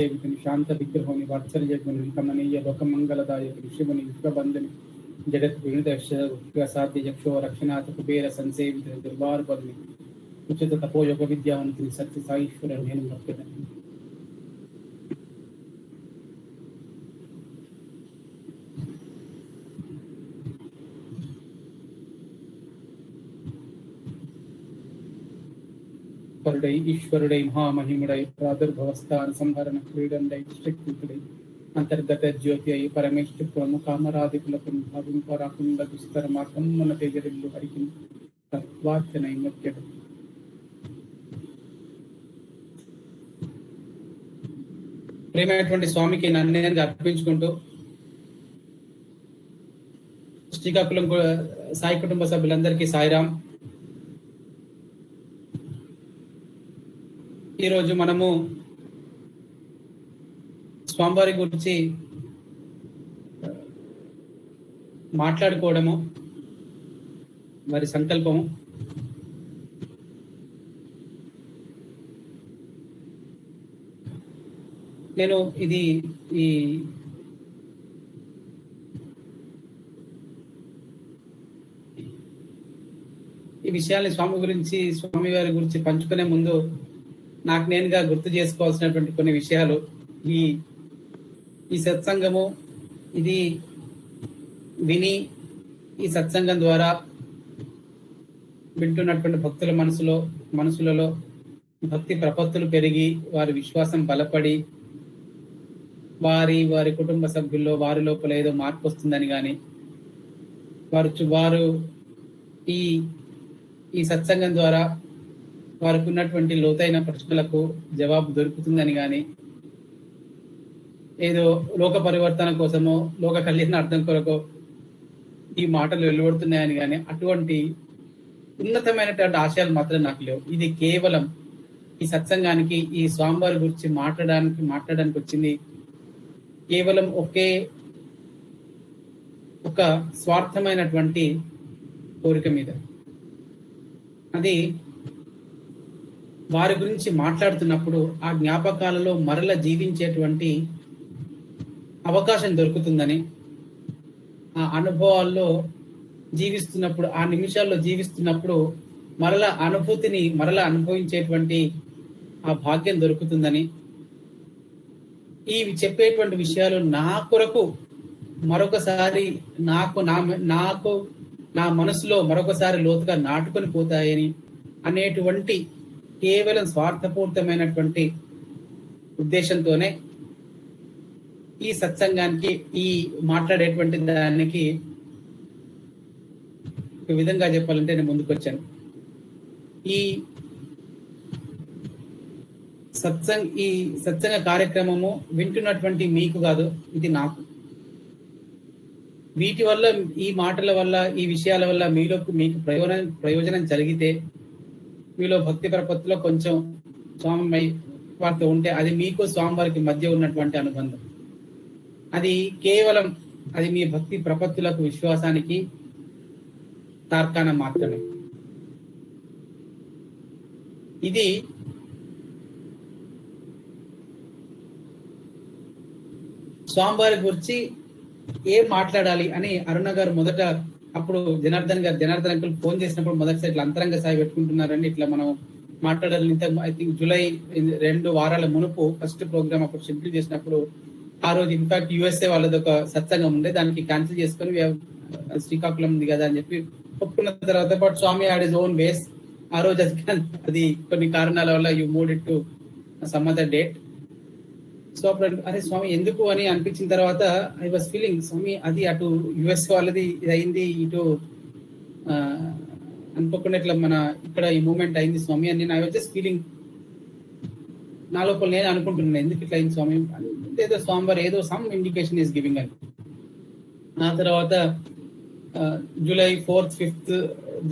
శాంత విగ్రహోని వాత్సల్యగుని కమనీయ లోకమంగళదాయకుని శివుని విశ్వబంధుని జగత్ వినుత యక్షో రక్షణాథ కుబేర సంసేవిత దుర్వార్బల్ని ఉచిత తపోయోగ విద్యావంతుని సత్య సాయిశ్వర నేను భక్తుడని. పరుడై ఈశ్వరుడై మహామహిముడై ప్రాదుర్భవస్థాన సంహరణ క్రీడండై శక్తికుడై అంతర్గత జ్యోతి అయి పరమేశ్వరము కామరాధికులకు భావింపరాకుండా దుస్తర మార్గమున తేజరిల్లు హరికి తత్వార్చనై ముఖ్యడు. ప్రేమైనటువంటి స్వామికి నన్ను అర్పించుకుంటూ శ్రీకాకుళం సాయి కుటుంబ సభ్యులందరికీ సాయిరాం. ఈరోజు మనము స్వామివారి గురించి మాట్లాడుకోవడము, వారి సంకల్పము. నేను ఈ విషయాన్ని స్వామి వారి గురించి పంచుకునే ముందు నాకు నేనుగా గుర్తు చేసుకోవాల్సినటువంటి కొన్ని విషయాలు. ఈ సత్సంగము ఇది విని ఈ సత్సంగం ద్వారా వింటున్నటువంటి భక్తుల మనసులలో భక్తి ప్రపత్తులు పెరిగి వారి విశ్వాసం బలపడి వారి కుటుంబ సభ్యుల్లో వారి లోపల ఏదో మార్పు వస్తుందని కానీ వారు ఈ సత్సంగం ద్వారా వారికి ఉన్నటువంటి లోతైన ప్రశ్నలకు జవాబు దొరుకుతుందని కానీ ఏదో లోక పరివర్తన కోసమో లోక కళ్యాణార్థం కొరకో ఈ మాటలు వెలువడుతున్నాయని కానీ అటువంటి ఉన్నతమైనటువంటి ఆశయాలు మాత్రం నాకు లేవు. ఇది కేవలం ఈ సత్సంగానికి ఈ స్వామివారి గురించి మాట్లాడడానికి వచ్చింది కేవలం ఒక స్వార్థమైనటువంటి కోరిక మీద. అది వారి గురించి మాట్లాడుతున్నప్పుడు ఆ జ్ఞాపకాలలో మరల జీవించేటువంటి అవకాశం దొరుకుతుందని, ఆ అనుభవాల్లో జీవిస్తున్నప్పుడు ఆ నిమిషాల్లో జీవిస్తున్నప్పుడు మరల అనుభవించేటువంటి ఆ భాగ్యం దొరుకుతుందని, ఇవి చెప్పేటువంటి విషయాలు నా కొరకు మరొకసారి నాకు నా మనసులో మరొకసారి లోతుగా నాటుకొని పోతాయని అనేటువంటి కేవలం స్వార్థపూరితమైనటువంటి ఉద్దేశంతోనే ఈ సత్సంగానికి ఈ మాట్లాడేటువంటి దానికి ఒక విధంగా చెప్పాలంటే నేను ముందుకొచ్చాను. ఈ సత్సంగ కార్యక్రమము వింటున్నటువంటి మీకు కాదు, ఇది నాకు. వీటి వల్ల ఈ మాటల వల్ల ఈ విషయాల వల్ల మీకు ప్రయోజనం జరిగితే మీలో భక్తి ప్రపత్తిలో కొంచెం స్వామి వారితో ఉంటే అది మీకు స్వామివారికి మధ్య ఉన్నటువంటి అనుబంధం. అది కేవలం అది మీ భక్తి ప్రపత్తులకు విశ్వాసానికి తార్కాణం మాత్రమే. ఇది స్వామివారి గురించి ఏం మాట్లాడాలి అని అరుణ గారు మొదట అప్పుడు జనార్దన్ అంకుల్ ఫోన్ చేసినప్పుడు మొదటిసారి ఇట్లా అంతరంగ సాయి పెట్టుకుంటున్నారని ఇట్లా మనం మాట్లాడాలి. ఐ థింక్ జూలై 2 వారాల మునుపు ఫస్ట్ ప్రోగ్రామ్ అప్పుడు షెడ్యూల్ చేసినప్పుడు ఆ రోజు ఇన్ఫాక్ట్ యుఎస్ఏ వాళ్ళది ఒక సత్సంగం ఉండే, దానికి క్యాన్సిల్ చేసుకొని శ్రీకాకుళం ఉంది కదా అని చెప్పి ఒప్పుకున్న తర్వాత బట్ స్వామి హ్యాడ్ హిస్ ఓన్ వేస్. ఆ రోజు అది కొన్ని కారణాల వల్ల you moved it to some other date. So అప్పుడు అరే స్వామి ఎందుకు అని అనిపించిన తర్వాత ఐ వాజ్ ఫీలింగ్ స్వామి అది అటు యుఎస్ వాళ్ళది ఇది అయింది, ఇటు అనుకోకుండా ఇట్లా మన ఇక్కడ ఈ మూమెంట్ అయింది స్వామి అని నేను ఐ వాజ్ జస్ట్ ఫీలింగ్ నా లోపల నేను అనుకుంటున్నాను ఎందుకు ఇట్లా అయింది స్వామి, ఏదో స్వామివారు ఏదో సమ్ ఇండికేషన్ ఈస్ గివింగ్ అని. ఆ తర్వాత జూలై 4th 5th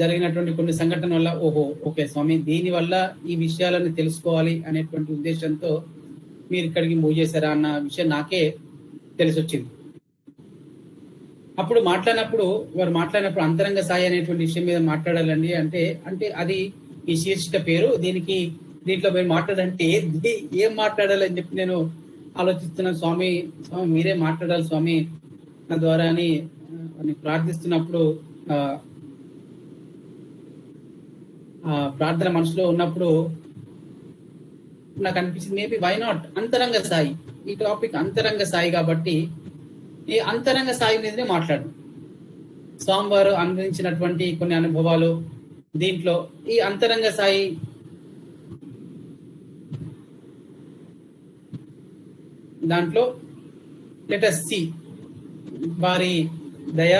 జరిగినటువంటి కొన్ని సంఘటన వల్ల ఓకే స్వామి దీని వల్ల ఈ విషయాలను తెలుసుకోవాలి అనేటువంటి ఉద్దేశంతో మీరు ఇక్కడికి మూవ్ చేశారా అన్న విషయం నాకే తెలిసి వచ్చింది. అప్పుడు వారు మాట్లాడినప్పుడు అంతరంగ సాయి అనేటువంటి విషయం మీద మాట్లాడాలండి అంటే అది ఈ శీర్షిక పేరు, దీంట్లో మీరు మాట్లాడంటే ఏం మాట్లాడాలని చెప్పి నేను ఆలోచిస్తున్నాను, స్వామి స్వామి మీరే మాట్లాడాలి స్వామి నా ద్వారా అని ప్రార్థిస్తున్నప్పుడు ప్రార్థన మనసులో ఉన్నప్పుడు నాకు అనిపించింది, మేబీ వై నాట్ అంతరంగ సాయి, ఈ టాపిక్ అంతరంగ సాయి కాబట్టి ఈ అంతరంగ సాయి మీదనే మాట్లాడు. స్వామివారు అనుభవించినటువంటి కొన్ని అనుభవాలు, దీంట్లో ఈ అంతరంగ సాయి దాంట్లో లెట్ us see వారి దయ,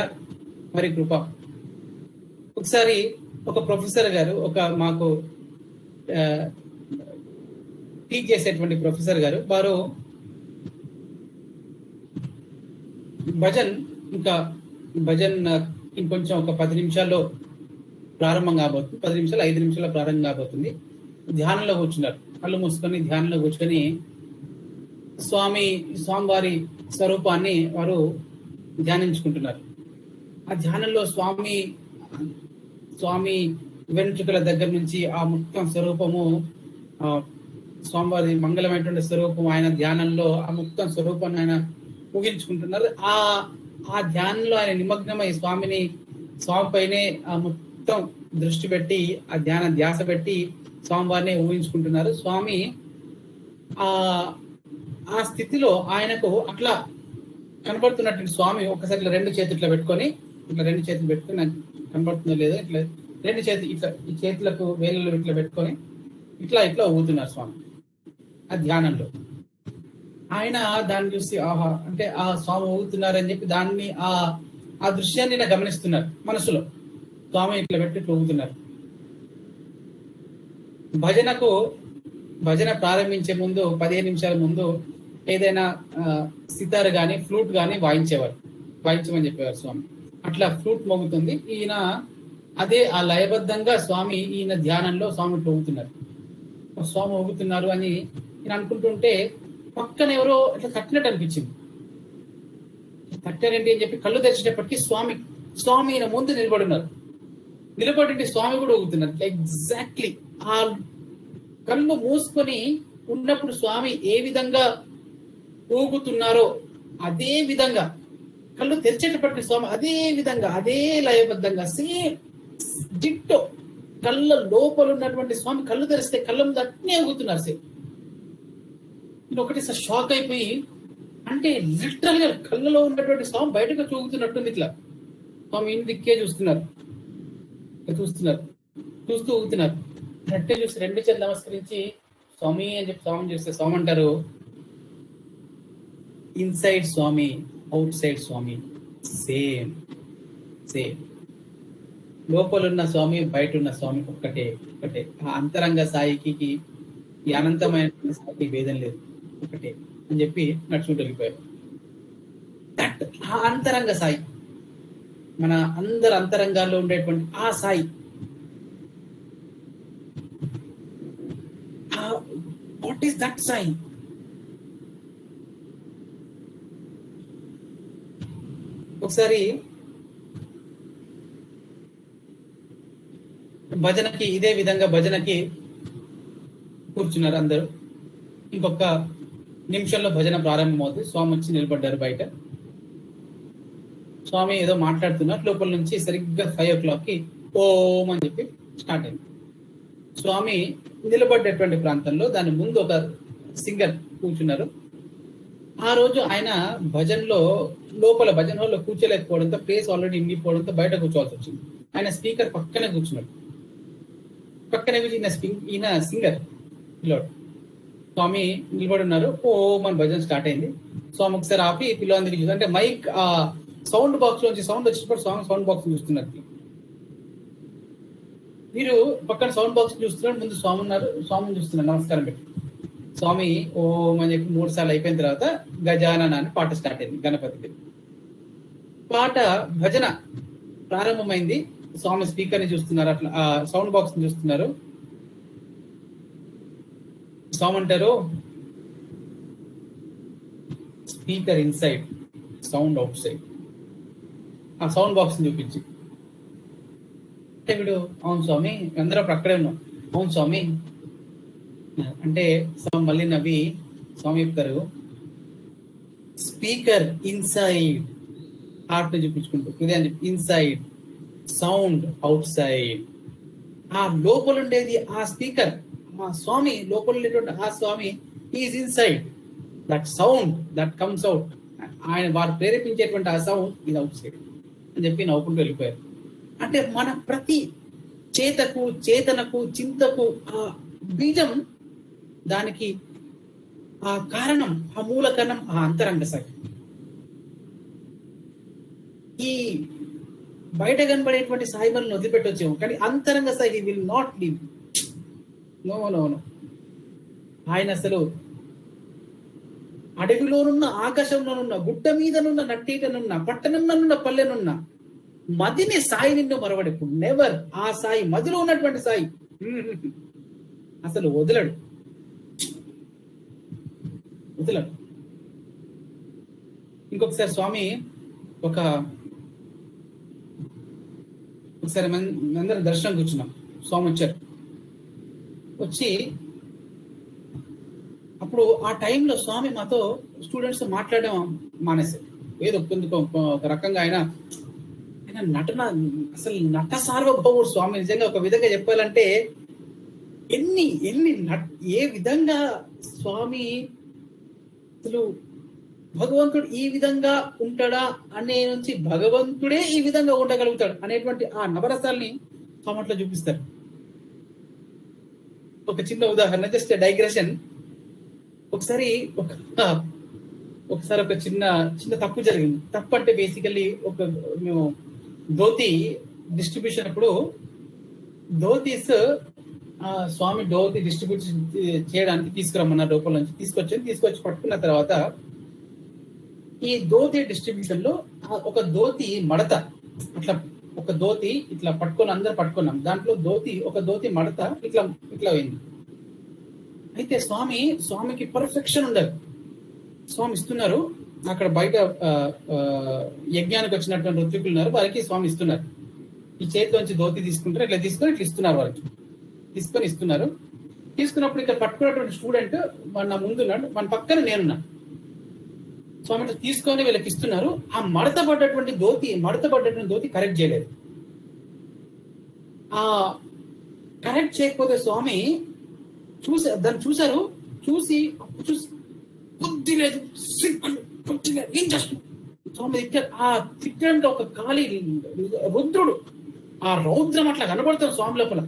వారి కృప. ఒకసారి ఒక ప్రొఫెసర్ గారు, ఒక మాకు టీచ్ చేసేటువంటి ప్రొఫెసర్ గారు, వారు భజన్ ఇంకొంచెం ఒక 10 నిమిషాల్లో ప్రారంభం కాబోతుంది, 10 నిమిషాలు 5 నిమిషాల్లో ప్రారంభం కాబోతుంది. ధ్యానంలో కూర్చున్నారు, కళ్ళు మూసుకొని ధ్యానంలో కూర్చొని స్వామివారి స్వరూపాన్ని వారు ధ్యానించుకుంటున్నారు. ఆ ధ్యానంలో స్వామి వెంట్రుకల దగ్గర నుంచి ఆ మొత్తం స్వరూపము, స్వామివారి మంగళమైనటువంటి స్వరూపం, ఆయన ధ్యానంలో ఆ మొత్తం స్వరూపాన్ని ఆయన ఊహించుకుంటున్నారు. ఆ ధ్యానంలో ఆయన నిమగ్నమై స్వామి పైనే ఆ మొత్తం దృష్టి పెట్టి, ఆ ధ్యాస పెట్టి స్వామివారిని ఊహించుకుంటున్నారు. స్వామి ఆ స్థితిలో ఆయనకు అట్లా కనబడుతున్నటువంటి స్వామి ఒకసారి ఇట్లా 2 చేతులు పెట్టుకొని, నాకు కనబడుతుందో లేదో, ఇట్లా 2 చేతులు ఇట్లా ఈ చేతులకు వేళ్ళు ఇట్లా పెట్టుకొని ఇట్లా ఊగుతున్నారు స్వామి ఆ ధ్యానంలో. ఆయన దాన్ని చూసి ఆహా అంటే ఆ స్వామి ఊగుతున్నారని చెప్పి దాన్ని ఆ దృశ్యాన్ని నేను గమనిస్తున్నారు మనసులో. స్వామి ఇట్లా పెట్టి ఇట్లా ఊగుతున్నారు. భజన ప్రారంభించే ముందు 15 నిమిషాల ముందు ఏదైనా సితార్ గాని ఫ్లూట్ గాని వాయించమని చెప్పేవారు స్వామి. అట్లా ఫ్లూట్ మోగుతుంది, ఈయన అదే ఆ లయబద్ధంగా స్వామి ఈయన ధ్యానంలో స్వామి ఇట్లా ఊగుతున్నారు. స్వామి ఊగుతున్నారు అని నేను అనుకుంటుంటే పక్కన ఎవరో ఇట్లా తట్టినట్టు అనిపించింది. తట్టారంటే అని చెప్పి కళ్ళు తెరిచేటప్పటికీ స్వామి ఈయన ముందు నిలబడి స్వామి కూడా ఊగుతున్నారు. ఎగ్జాక్ట్లీ ఆ కళ్ళు మూసుకొని ఉన్నప్పుడు స్వామి ఏ విధంగా ఊగుతున్నారో అదే విధంగా కళ్ళు తెరిచేటప్పటికి స్వామి అదే విధంగా, అదే లయబద్ధంగా సేమ్ డిట్టో కళ్ళ లోపల ఉన్నటువంటి స్వామి కళ్ళు తెరిస్తే కళ్ళ ముందు అట్నే ఊగుతున్నారు. సేమ్ నేను ఒకటి షాక్ అయిపోయి, అంటే లిటరల్ గా కళ్ళలో ఉన్నటువంటి స్వామి బయటకు చూగుతున్నట్టుంది. ఇట్లా స్వామి ఇంటి దిక్కే చూస్తున్నారు, చూస్తూ ఊగుతున్నారు. అట్టే చూసి 2 చేతులు నమస్కరించి స్వామి అని చెప్పి స్వామి చూస్తే స్వామి అంటారు, ఇన్సైడ్ స్వామి అవుట్ సైడ్ స్వామి సేమ్. లోపల ఉన్న స్వామి బయట ఉన్న స్వామి ఒక్కటే. ఆ అంతరంగ సాయికి ఈ అనంతమైన సాయికి భేదం లేదు, ఒకటే అని చెప్పి నడుచుకుంటూ వెళ్ళిపోయారు. ఆ అంతరంగ సాయి, మన అందరి అంతరంగాల్లో ఉండేటువంటి ఆ Sai, what is that Sai? ఒకసారి ఇదే విధంగా భజనకి కూర్చున్నారు అందరూ. ఇంకొక నిమిషంలో భజన ప్రారంభమవుతుంది. స్వామి వచ్చి నిలబడ్డారు బయట. స్వామి ఏదో మాట్లాడుతున్నారు. లోపల నుంచి సరిగ్గా 5 o'clockకి ఓం అని చెప్పి స్టార్ట్ అయింది. స్వామి నిలబడ్డటువంటి ప్రాంతంలో దాని ముందు ఒక సింగర్ కూర్చున్నారు. ఆ రోజు ఆయన లోపల భజన హాల్లో కూర్చోలేకపోవడంతో, ప్లేస్ ఆల్రెడీ ఇంగిపోవడంతో బయట కూర్చోవాల్సి వచ్చింది. ఆయన స్పీకర్ పక్కనే కూర్చున్నాడు. ఈయన సింగర్ పిల్లోడు. స్వామి నిలబడి ఉన్నారు. ఓం అని భజన స్టార్ట్ అయింది. స్వామి ఒకసారి ఆపి పిల్లలందరికీ చూసి, అంటే మైక్ ఆ సౌండ్ బాక్స్ లోంచి సౌండ్ వచ్చినప్పుడు సౌండ్ బాక్స్ చూస్తున్నారు. మీరు పక్కన సౌండ్ బాక్స్ చూస్తున్నారు, ముందు స్వామిని చూస్తున్నారు నమస్కారం పెట్టి. స్వామి ఓం అని చెప్పి 3 సార్లు అయిపోయిన తర్వాత గజానన అని పాట స్టార్ట్ అయింది. గణపతికి పాట భజన ప్రారంభమైంది. స్వామి స్పీకర్ ని చూస్తున్నారు, అట్లా ఆ సౌండ్ బాక్స్ ని చూస్తున్నారు. స్వామి అంటారు, speaker inside, sound out side. ఆ సౌండ్ బాక్స్ ని చూపించి అంటే వీడు అవును స్వామి, అందరూ అప్పుడు అక్కడే ఉన్నాం, అవును స్వామి అంటే స్వామి మళ్ళీ నవ్వి స్వామి చెప్తారు, స్పీకర్ ఇన్సైడ్, హార్ట్ చూపించుకుంటూ హృదయం ఇన్సైడ్, సౌండ్ అవుట్ సైడ్. ఆ లోపల ఉండేది ఆ స్పీకర్, ఆ స్వామి లోపల ఉండేటువంటి ఆ Swami is inside. That sound that comes out, ఆయన వారు ప్రేరేపించేటువంటి ఆ సౌండ్ ఇది అవుట్ సైడ్ అని చెప్పి నవ్వుకుంటూ వెళ్ళిపోయారు. అంటే మన ప్రతి చేతకు, చేతనకు, చింతకు ఆ బీజం, దానికి ఆ కారణం, ఆ మూల కారణం ఆ అంతరంగ సాయి. ఈ బయట కనబడేటువంటి సాయిబాలను వదిలిపెట్టొచ్చాము, కానీ అంతరంగ Sai will not leave. No no no. ఆయన అసలు అడవిలోనున్న, ఆకాశంలోనున్న, గుట్ట మీదనున్న, నట్టేటనున్న, పట్టణంలోనున్న, పల్లెనున్న మదిని సాయి నిన్ను మరవడకు. నెవర్. ఆ సాయి, మదిలో ఉన్నటువంటి సాయి అసలు వదలడు, వదలడు. ఇంకొకసారి స్వామి ఒకసారి అందరం దర్శనం కూర్చున్నాం. స్వామి వచ్చారు. వచ్చి అప్పుడు ఆ టైంలో స్వామి మాతో స్టూడెంట్స్ మాట్లాడడం మానేశారు. ఏదో ఒక రకంగా ఆయన నటన, అసలు నట సార్వభౌముడు స్వామి. నిజంగా ఒక విధంగా చెప్పాలంటే ఎన్ని ఏ విధంగా స్వామి అసలు భగవంతుడు ఈ విధంగా ఉంటాడా అనే నుంచి భగవంతుడే ఈ విధంగా ఉండగలుగుతాడు అనేటువంటి ఆ నవరసాల్ని స్వామి అట్లా చూపిస్తారు. ఒక చిన్న ఉదాహరణ, జస్ట్ డైగ్రెషన్. ఒకసారి ఒక చిన్న తప్పు జరిగింది. తప్పు అంటే బేసికల్లీ మేము ధోతి డిస్ట్రిబ్యూషన్ అప్పుడు ధోతీస్ స్వామి ధోతి డిస్ట్రిబ్యూషన్ చేయడానికి తీసుకురమ్మన్నారు. లోపల నుంచి తీసుకొచ్చి పట్టుకున్న తర్వాత ఈ ధోతి డిస్ట్రిబ్యూషన్ లో ఒక ధోతి మడత, అట్లా ఒక ధోతి ఇట్లా అందరు పట్టుకున్నాం. దాంట్లో ఒక ధోతి మడత ఇట్లా అయింది. అయితే స్వామికి పర్ఫెక్షన్ ఉండదు. స్వామి ఇస్తున్నారు, అక్కడ బయట యజ్ఞానికి వచ్చినటువంటి ఋత్వికులు ఉన్నారు, వారికి స్వామి ఇస్తున్నారు. ఈ చేతిలోంచి ధోతి తీసుకుంటారు, ఇట్లా తీసుకొని ఇట్లా ఇస్తున్నారు, వారికి ఇస్తున్నారు. తీసుకున్నప్పుడు ఇక్కడ పట్టుకున్నటువంటి స్టూడెంట్ నా ముందున్నాడు, మన పక్కన నేనున్నాను. స్వామి తీసుకొని వీళ్ళకి ఇస్తున్నారు. ఆ మడత పడ్డటువంటి ధోతి కరెక్ట్ చేయలేదు. ఆ కరెక్ట్ చేయకపోతే స్వామి దాన్ని చూశారు. చూసి బుద్ధి లేదు, ఏం చేస్తున్నారు స్వామి ఆ తిట్టడానికి ఒక ఖాళీ రుద్రుడు, ఆ రౌద్రం అట్లా కనబడతాం స్వామి లోపల.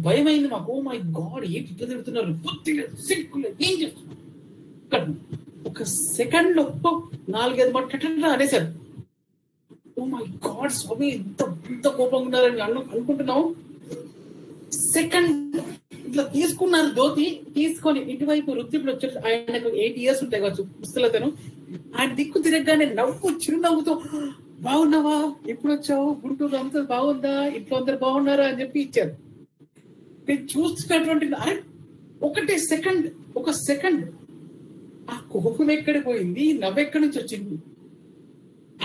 భయమైంది మాకు. ఓ మై గాడ్, ఏంటి ఇట్లా తిడుతున్నారు, బుద్ధి లేదు, సిగ్గు లేదు, ఏం చేస్తున్నారు. ఒక సెకండ్ లో 4-5 మాట అనేసారు. ఓ మై గాడ్ స్వామి, ఇంత కోపంగా ఉన్నారని అనుకుంటున్నాం. సెకండ్ ఇట్లా తీసుకున్నారు ధోతి, తీసుకొని ఇటువైపు ఋత్వికులు వచ్చారు. ఆయనకు 8 years ఉంటాయి కావచ్చు పుస్తలతను. ఆయన దిక్కు తిరగగానే చిరునవ్వుతో, బాగున్నావా, ఎప్పుడు వచ్చావు, గుంటూరు అంతా బాగుందా, ఇంట్లో అందరు బాగున్నారా అని చెప్పి ఇచ్చారు. నేను చూస్తున్నటువంటి ఒక సెకండ్ ఆ కోపం ఎక్కడికి పోయింది, నవ్వెక్కడి నుంచి వచ్చింది,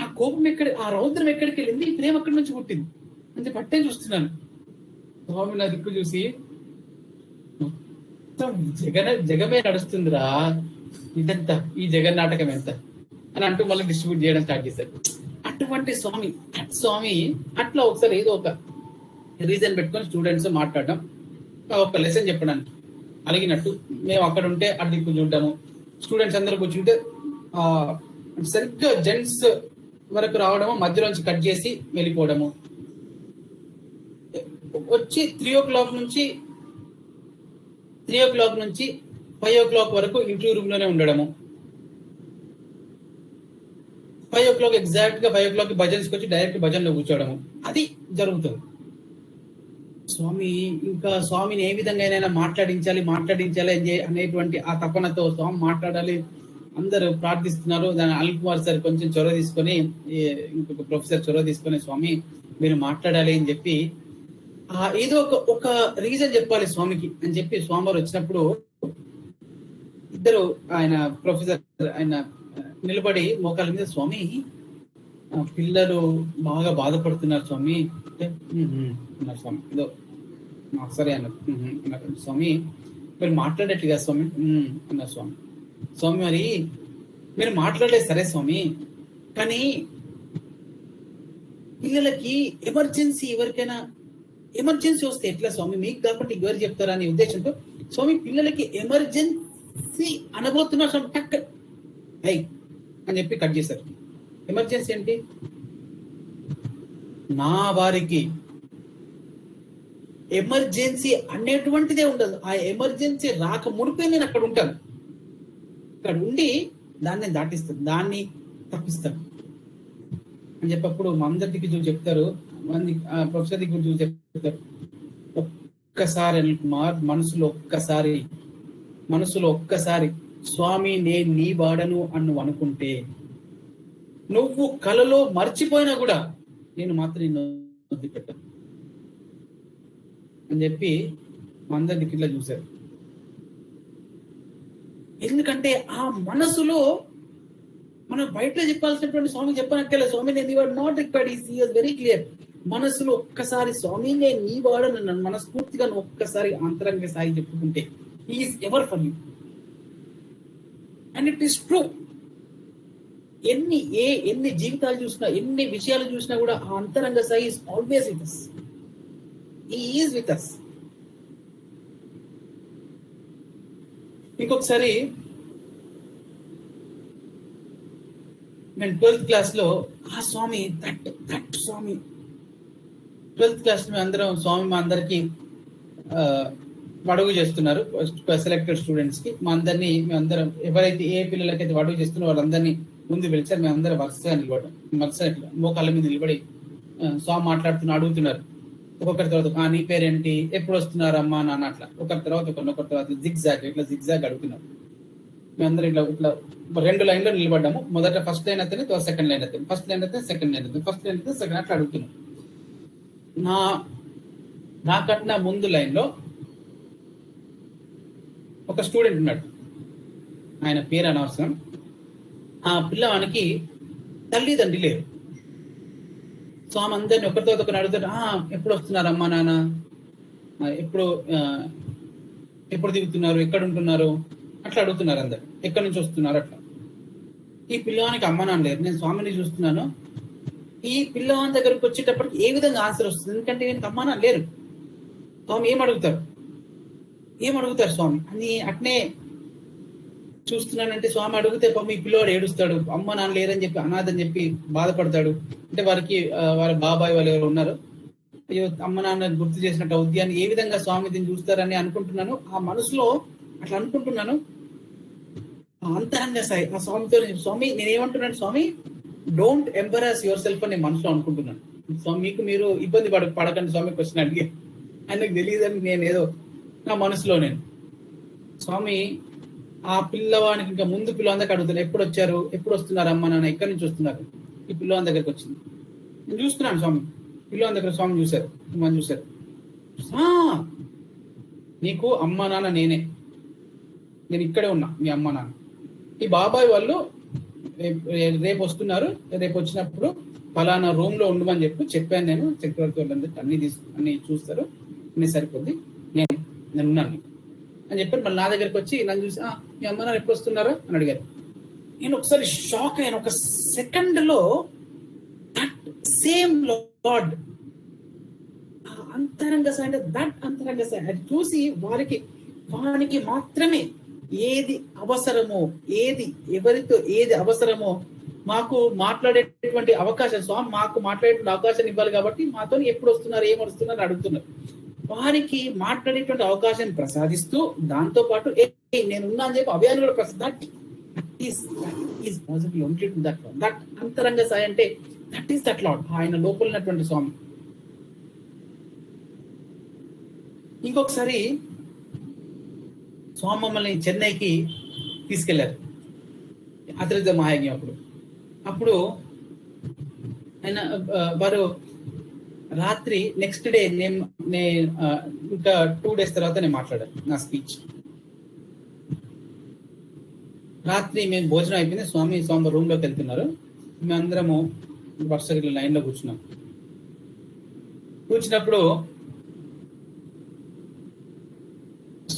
ఆ కోపం ఆ రౌద్రం ఎక్కడికి వెళ్ళింది, ఈ ప్రేమ ఎక్కడి నుంచి పుట్టింది అని పట్టే చూస్తున్నాను. స్వామి నా దిక్కు చూసి, జగమే నడుస్తుందిరా, ఇదంతా ఈ జగన్ నాటకం ఎంత అని అంటూ మళ్ళీ డిస్ట్రిబ్యూట్ చేయడం స్టార్ట్ చేశారు. అటువంటి స్వామి అట్లా ఒకసారి ఏదో ఒక రీజన్ పెట్టుకొని స్టూడెంట్స్ మాట్లాడడం, ఒక లెసన్ చెప్పడానికి అలిగినట్టు మేము అక్కడ ఉంటే అటు దిక్కు చూడటము, స్టూడెంట్స్ అందరూ కూర్చుంటే సరిగ్గా జెంట్స్ వరకు రావడము, మధ్యలోంచి కట్ చేసి వెళ్ళిపోవడము. వచ్చి 3 o'clock నుంచి 5 o'clock వరకు ఇంటర్వ్యూ రూమ్ లోనే ఉండడము. 5 o'clock ఎగ్జాక్ట్ గా 5 o'clock భజన్స్కి వచ్చి డైరెక్ట్ భజన్లో కూర్చోవడము. అది జరుగుతుంది. స్వామిని ఏ విధంగా మాట్లాడించాలి అనేటువంటి ఆ తపనతో స్వామి మాట్లాడాలి. అందరూ ప్రార్థిస్తున్నారు. దాని అనిల్ కుమార్ సార్ కొంచెం చొరవ తీసుకొని, ఇంకొక ప్రొఫెసర్ చొరవ తీసుకొని, స్వామి మీరు మాట్లాడాలి అని చెప్పి ఏదో ఒక రీజన్ చెప్పాలి స్వామికి అని చెప్పి స్వామివారు వచ్చినప్పుడు ఇద్దరు ప్రొఫెసర్ నిలబడి మోకాళ్ళ మీద, స్వామి పిల్లలు బాగా బాధపడుతున్నారు స్వామి అన్నారు. స్వామి ఏదో సరే అన్నారు. స్వామి మీరు మాట్లాడేట్లుగా స్వామి అన్నారు. స్వామి మరి మీరు మాట్లాడలేదు సరే స్వామి, కానీ పిల్లలకి ఎమర్జెన్సీ, ఎవరికైనా ఎమర్జెన్సీ వస్తే ఎట్లా స్వామి, మీకు కాకుండా ఎవరు చెప్తారా అనే ఉద్దేశంతో స్వామి పిల్లలకి ఎమర్జెన్సీ అనబోతున్నారు స్వామి, టక్ అయి అని చెప్పి కట్ చేశారు. ఎమర్జెన్సీ ఏంటి? నా వారికి ఎమర్జెన్సీ అనేటువంటిదే ఉండదు. ఆ ఎమర్జెన్సీ రాక మునిపే నేను అక్కడ ఉంటాను. అక్కడ ఉండి దాన్ని దాటిస్తాను, దాన్ని తప్పిస్తాను అని చెప్పప్పుడు మా అందరికి చూసి చెప్తారు, మంది ప్రొఫెసర్ దగ్గర చూసి చెప్తారు, ఒక్కసారి అనిల్ కుమార్ మనసులో ఒక్కసారి స్వామి నేను నీ వాడను అని నువ్వు అనుకుంటే, నువ్వు కలలో మర్చిపోయినా కూడా నేను మాత్రం నిన్ను వదిలిపెట్టాను అని చెప్పి మా అందరికి ఇట్లా చూశారు. ఎందుకంటే ఆ మనసులో మనం బయట చెప్పాల్సినటువంటి స్వామి చెప్పనక్కర్లేదు, స్వామి నేను you are not required, he was very clear. మనసులో ఒక్కసారి స్వామి నేను నీ వాడను నన్ను మనస్ఫూర్తిగా ఒక్కసారి అంతరంగ సాయి చెప్పుకుంటే he is ever for you and it is true. ఎన్ని జీవితాలు చూసినా, ఎన్ని విషయాలు చూసినా కూడా ఆ అంతరంగ Sai is always with us. He is with us. ఇంకొకసారి నేను 12th క్లాస్లో ఆ స్వామి దట్ స్వామి 12th క్లాస్ మేము అందరం స్వామి మా అందరికి వడుగు చేస్తున్నారు, సెలెక్టెడ్ స్టూడెంట్స్ కి. మేమందరం ఎవరైతే ఏ పిల్లలకైతే వడుగు చేస్తున్నారో వాళ్ళందరినీ ముందు పిలిచారు. మేమందరం వరుసగా మోకాళ్ళ మీద నిలబడి స్వామి మాట్లాడుతున్నా అడుగుతున్నారు ఒక్కొక్కరి తర్వాత, నీ పేరేంటి, ఎప్పుడు వస్తున్నారు అమ్మా నాన్న, అట్లా ఒకరి తర్వాత ఒకరి తర్వాత జిగ్జాగ్ అడుగుతున్నారు. మేమందరం ఇట్లా 2 లైన్లో నిలబడ్డాము. మొదట ఫస్ట్ లైన్ అయితే సెకండ్ లైన్ అయితే, ఫస్ట్ లైన్ అయితే సెకండ్ లైన్ అయితే, ఫస్ట్ లైన్ అయితే సెకండ్, అట్లా అడుగుతున్నాం. నాకన్నా ముందు లైన్లో ఒక స్టూడెంట్ ఉన్నాడు, ఆయన పేరు అనవసరం. ఆ పిల్లవానికి తల్లిదండ్రి లేరు. స్వామి అందరిని ఒకరితో ఒకరిని అడుగుతారు, ఎప్పుడు వస్తున్నారు అమ్మా నాన్న, ఎప్పుడు దిగుతున్నారు, ఎక్కడ ఉంటున్నారు, అట్లా అడుగుతున్నారు అందరు, ఎక్కడి నుంచి వస్తున్నారు అట్లా. ఈ పిల్లవానికి అమ్మ నాన్న లేరు. నేను స్వామిని చూస్తున్నాను. ఈ పిల్లవాని దగ్గరకు వచ్చేటప్పటికి ఏ విధంగా ఆన్సర్ వస్తుంది, ఎందుకంటే ఈయనకి అమ్మ నాన్న లేరు. స్వామి ఏం అడుగుతారు స్వామి అని అట్నే చూస్తున్నానంటే, స్వామి అడిగితే ఈ పిల్లవాడు ఏడుస్తాడు, అమ్మ నాన్న లేరని చెప్పి అనాథని చెప్పి బాధపడతాడు. అంటే వారికి వారి బాబాయ్ వాళ్ళు ఎవరు ఉన్నారు, అయ్యో అమ్మ నాన్న గుర్తు చేసినట్టు అవుద్ది అని ఏ విధంగా స్వామి దీన్ని చూస్తారని అనుకుంటున్నాను. ఆ మనసులో అట్లా అనుకుంటున్నాను. అంతరంగ సాయి ఆ స్వామితో, స్వామి నేనేమంటున్నాను, స్వామి డోంట్ ఎంబరాస్ యువర్ సెల్ఫ్ అని మనసులో అనుకుంటున్నాను. స్వామి మీకు మీరు ఇబ్బంది పడకండి స్వామి క్వశ్చన్ అడిగి, ఆయనకు తెలియదని నేను ఏదో నా మనసులో నేను. స్వామి ఆ పిల్లవానికి ఇంకా ముందు పిల్లవానికి అడుగుతాను, ఎప్పుడు వచ్చారు, ఎప్పుడు వస్తున్నారు అమ్మ నాన్న, ఎక్కడి నుంచి వస్తున్నారు. ఈ పిల్లవాని దగ్గరికి వచ్చింది, నేను చూస్తున్నాను స్వామి. పిల్లవాని దగ్గర స్వామి చూశారు, మనం చూశారు, నీకు అమ్మ నాన్న నేను ఇక్కడే ఉన్నా, మీ అమ్మ నాన్న. ఈ బాబాయ్ వాళ్ళు రేపు వస్తున్నారు, రేపు వచ్చినప్పుడు ఫలానా రూమ్ లో ఉండమని చెప్పాను నేను. చక్రవర్తి వాళ్ళందరికీ అన్ని చూస్తారు, అన్ని సరిపోద్ది, నేను ఉన్నాను అని చెప్పాను. మళ్ళీ నా దగ్గరికి వచ్చి నన్ను చూసి, మీ అమ్మ నాన్న ఎప్పుడు వస్తున్నారో అని అడిగారు. నేను ఒకసారి షాక్ అయ్యాను. ఒక సెకండ్ లో దట్ సేమ్ లార్డ్, అంతరంగ సాయి, దట్ అంతరంగ సాయి అది చూసి వానికి మాత్రమే ఏది అవసరమో, ఎవరితో ఏది అవసరమో మాకు మాట్లాడేటువంటి అవకాశం, స్వామి మాకు మాట్లాడేటువంటి అవకాశం ఇవ్వాలి కాబట్టి మాతో ఎప్పుడు వస్తున్నారు, ఏం వస్తున్నారు అడుగుతున్నారు. వారికి మాట్లాడేటువంటి అవకాశాన్ని ప్రసాదిస్తూ దాంతో పాటు నేనున్నా అని చెప్పి అభయాన్ని కూడా Prasad. Possible only to that అంతరంగ సాయి అంటే దట్ ఈస్ దట్ లార్డ్, ఆయన లోపల ఉన్నటువంటి స్వామి. ఇంకొకసారి స్వామి మమ్మల్ని చెన్నైకి తీసుకెళ్లారు, అతిరిత మహాయజ్ఞం అప్పుడు ఆయన వారు రాత్రి నెక్స్ట్ డే నేను ఇంకా 2 days తర్వాత నేను మాట్లాడాను నా స్పీచ్. రాత్రి మేము భోజనం అయిపోయింది, స్వామి రూమ్ లోకి వెళ్తున్నారు. మేమందరము వరుసగా లైన్ లో కూర్చున్నప్పుడు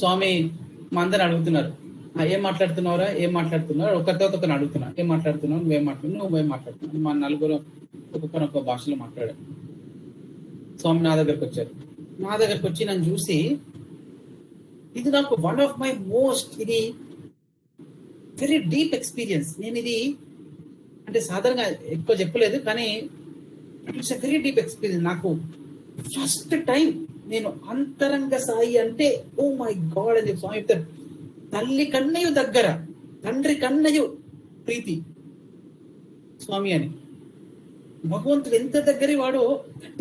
స్వామి మా అందరిని అడుగుతున్నారు, ఏం మాట్లాడుతున్నావురా, ఏం మాట్లాడుతున్నావు, ఒక తర్వాత ఒకరిని అడుగుతున్నా, ఏం మాట్లాడుతున్నావు, నువ్వేం మాట్లాడుతున్నావు. మా నలుగురు ఒక్కొక్క భాషలో మాట్లాడారు. స్వామి నా దగ్గరకు వచ్చారు. నా దగ్గరకు వచ్చి నన్ను చూసి, ఇది నాకు వన్ ఆఫ్ మై మోస్ట్, ఇది వెరీ డీప్ ఎక్స్పీరియన్స్. నేను ఇది అంటే సాధారణంగా ఎక్కువ చెప్పలేదు, కానీ it's a very deep experience. నాకు ఫస్ట్ టైం నేను అంతరంగ సాయి అంటే ఓ మై గాడ్ అని స్వామి చెప్తారు. తల్లి కన్నయ్య దగ్గర, తండ్రి కన్నయ్య ప్రీతి స్వామి అని. భగవంతుడు ఎంత దగ్గర వాడో, that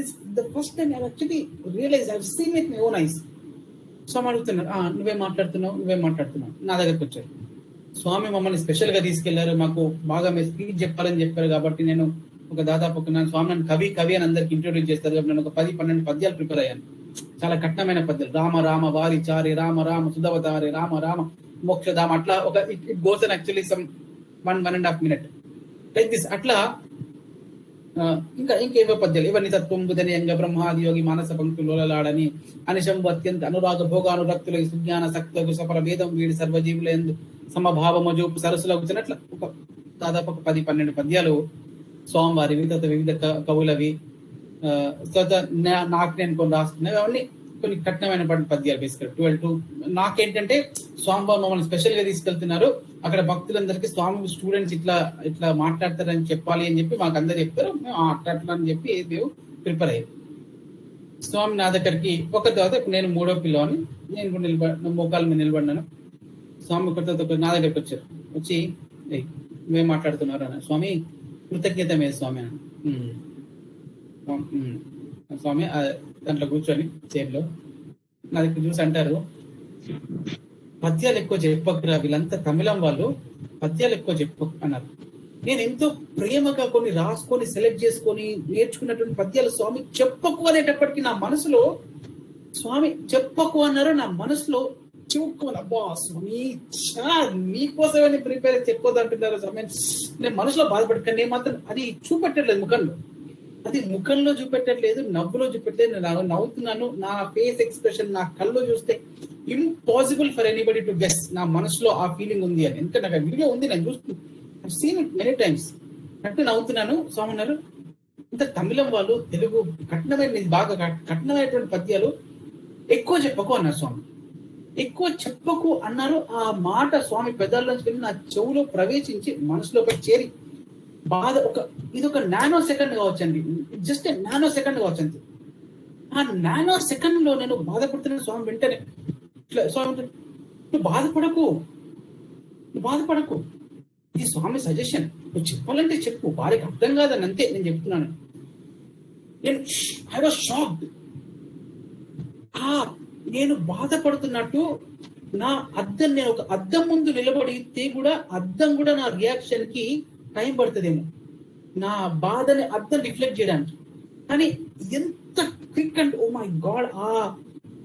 is the first time I actually realize, I have seen with my own eyes. స్వామి అడుగుతున్నారు, నువ్వేం మాట్లాడుతున్నావు. నా దగ్గరకు వచ్చారు. స్వామి మమ్మల్ని స్పెషల్ గా తీసుకెళ్లారు, మాకు బాగా మీరు స్పీచ్ చెప్పాలని చెప్పారు. కాబట్టి నేను ఒక దాదాపు స్వామి నన్ను కవి అని అందరికి ఇంట్రొడ్యూస్ చేస్తారు. కాబట్టి నేను ఒక 10-12 పద్యాలు ప్రిపేర్ అయ్యాను. చాలా కఠినమైన పద్యాలు. రామ రామ వారి చారి, రామ రామ సుధవతారి, రామ రామ మోక్షధామ, అట్లా ఒక it goes and actually some 1.5 minute like this. అట్లా ఇంకేవో పద్యాలు, ఇవన్నీ తత్వం బుధనీయంగా బ్రహ్మాది యోగి మానస పంక్తులాడని అనిశంభు అత్యంత అనురాగ భోగానురక్తుల సుజ్ఞాన సక్తులకు సఫల వేదం వీడి సర్వజీవుల ఎందు సమభావము చూపు సరస్సులకు వచ్చినట్ల ఒక దాదాపు ఒక 10-12 పద్యాలు స్వామివారివి, తర్వాత వివిధ కవులవి, తర్వాత నాకు నేను కొన్ని రాసుకున్నాయి. అవన్నీ కొన్ని కఠినమైన పద్యాలు బేసికల్ 12. నాకేంటంటే స్వామివారు మమ్మల్ని స్పెషల్ గా తీసుకెళ్తున్నారు, అక్కడ భక్తులందరికీ స్వామి స్టూడెంట్స్ ఇట్లా మాట్లాడతారని చెప్పాలి అని చెప్పి మాకు అందరు చెప్తారు. మేము అట్లా అని చెప్పి మేము ప్రిపేర్ అయ్యాం. స్వామి నా దగ్గరికి ఒక తర్వాత ఇప్పుడు నేను 3వ పిల్లవాడిని, నేను కూడా మోకాల మీద నిలబడినాను. స్వామి ఒక తర్వాత నా దగ్గరికి వచ్చారు. వచ్చి మేము మాట్లాడుతున్నారు అన్న. స్వామి కృతజ్ఞత మీద స్వామి అని. స్వామి దాంట్లో కూర్చొని చైర్లో నా దగ్గర చూసి అంటారు, పద్యాలు ఎక్కువ చెప్పకురా, వీళ్ళంతా తమిళం వాళ్ళు, పద్యాలు ఎక్కువ చెప్పకు అన్నారు. నేను ఎంతో ప్రేమగా కొన్ని రాసుకొని సెలెక్ట్ చేసుకొని నేర్చుకున్నటువంటి పద్యాలు స్వామి చెప్పకు అనేటప్పటికీ నా మనసులో, స్వామి చెప్పకు అన్నారు, నా మనసులో చెప్పుకోవాలి, అబ్బా స్వామి మీకోసమని ప్రిపేర్ చెప్పొద్దు అంటున్నారు స్వామి. నేను మనసులో బాధపడకండి, నేను మాత్రం అది చూపెట్టట్లేదు ముఖంలో, అది ముఖంలో చూపెట్టట్లేదు, నవ్వులో చూపెట్టలేదు. నేను నవ్వుతున్నాను, నా ఫేస్ ఎక్స్ప్రెషన్, నా కళ్ళు చూస్తే impossible for anybody to guess నా మనసులో ఆ ఫీలింగ్ ఉంది అని. ఎందుకంటే నాకు వీడియో ఉంది, నేను చూస్తున్నాను, సీన్ ఇట్ మెనీ టైమ్స్. అంటే నవ్వుతున్నాను. స్వామి అన్నారు, ఇంత తమిళం వాళ్ళు తెలుగు బాగా కఠినమైనటువంటి పద్యాలు ఎక్కువ చెప్పకు అన్నారు స్వామి. ఎక్కువ చెప్పకు అన్నారు. ఆ మాట స్వామి పెదాల్లోంచి వెళ్ళి నా చెవులో ప్రవేశించి మనసులోకి చేరి బాధ ఇది ఒక నానో సెకండ్ కావచ్చండి, జస్ట్ నానో సెకండ్ కావచ్చండి. ఆ నానో సెకండ్ లో నేను బాధపడుతున్న స్వామి వెంటనే ఇట్లా, స్వామి నువ్వు బాధపడకు, ఇది స్వామి సజెషన్, నువ్వు చెప్పాలంటే చెప్పు, వారికి అర్థం కాదని అంతే నేను చెప్తున్నాను. I was shocked. నేను బాధపడుతున్నట్టు నేను ఒక అద్దం ముందు నిలబడితే కూడా అద్దం కూడా నా రియాక్షన్ కి టైం పడుతుందేమో, నా బాధని అద్దం రిఫ్లెక్ట్ చేయడానికి. కానీ ఎంత quick and oh my god,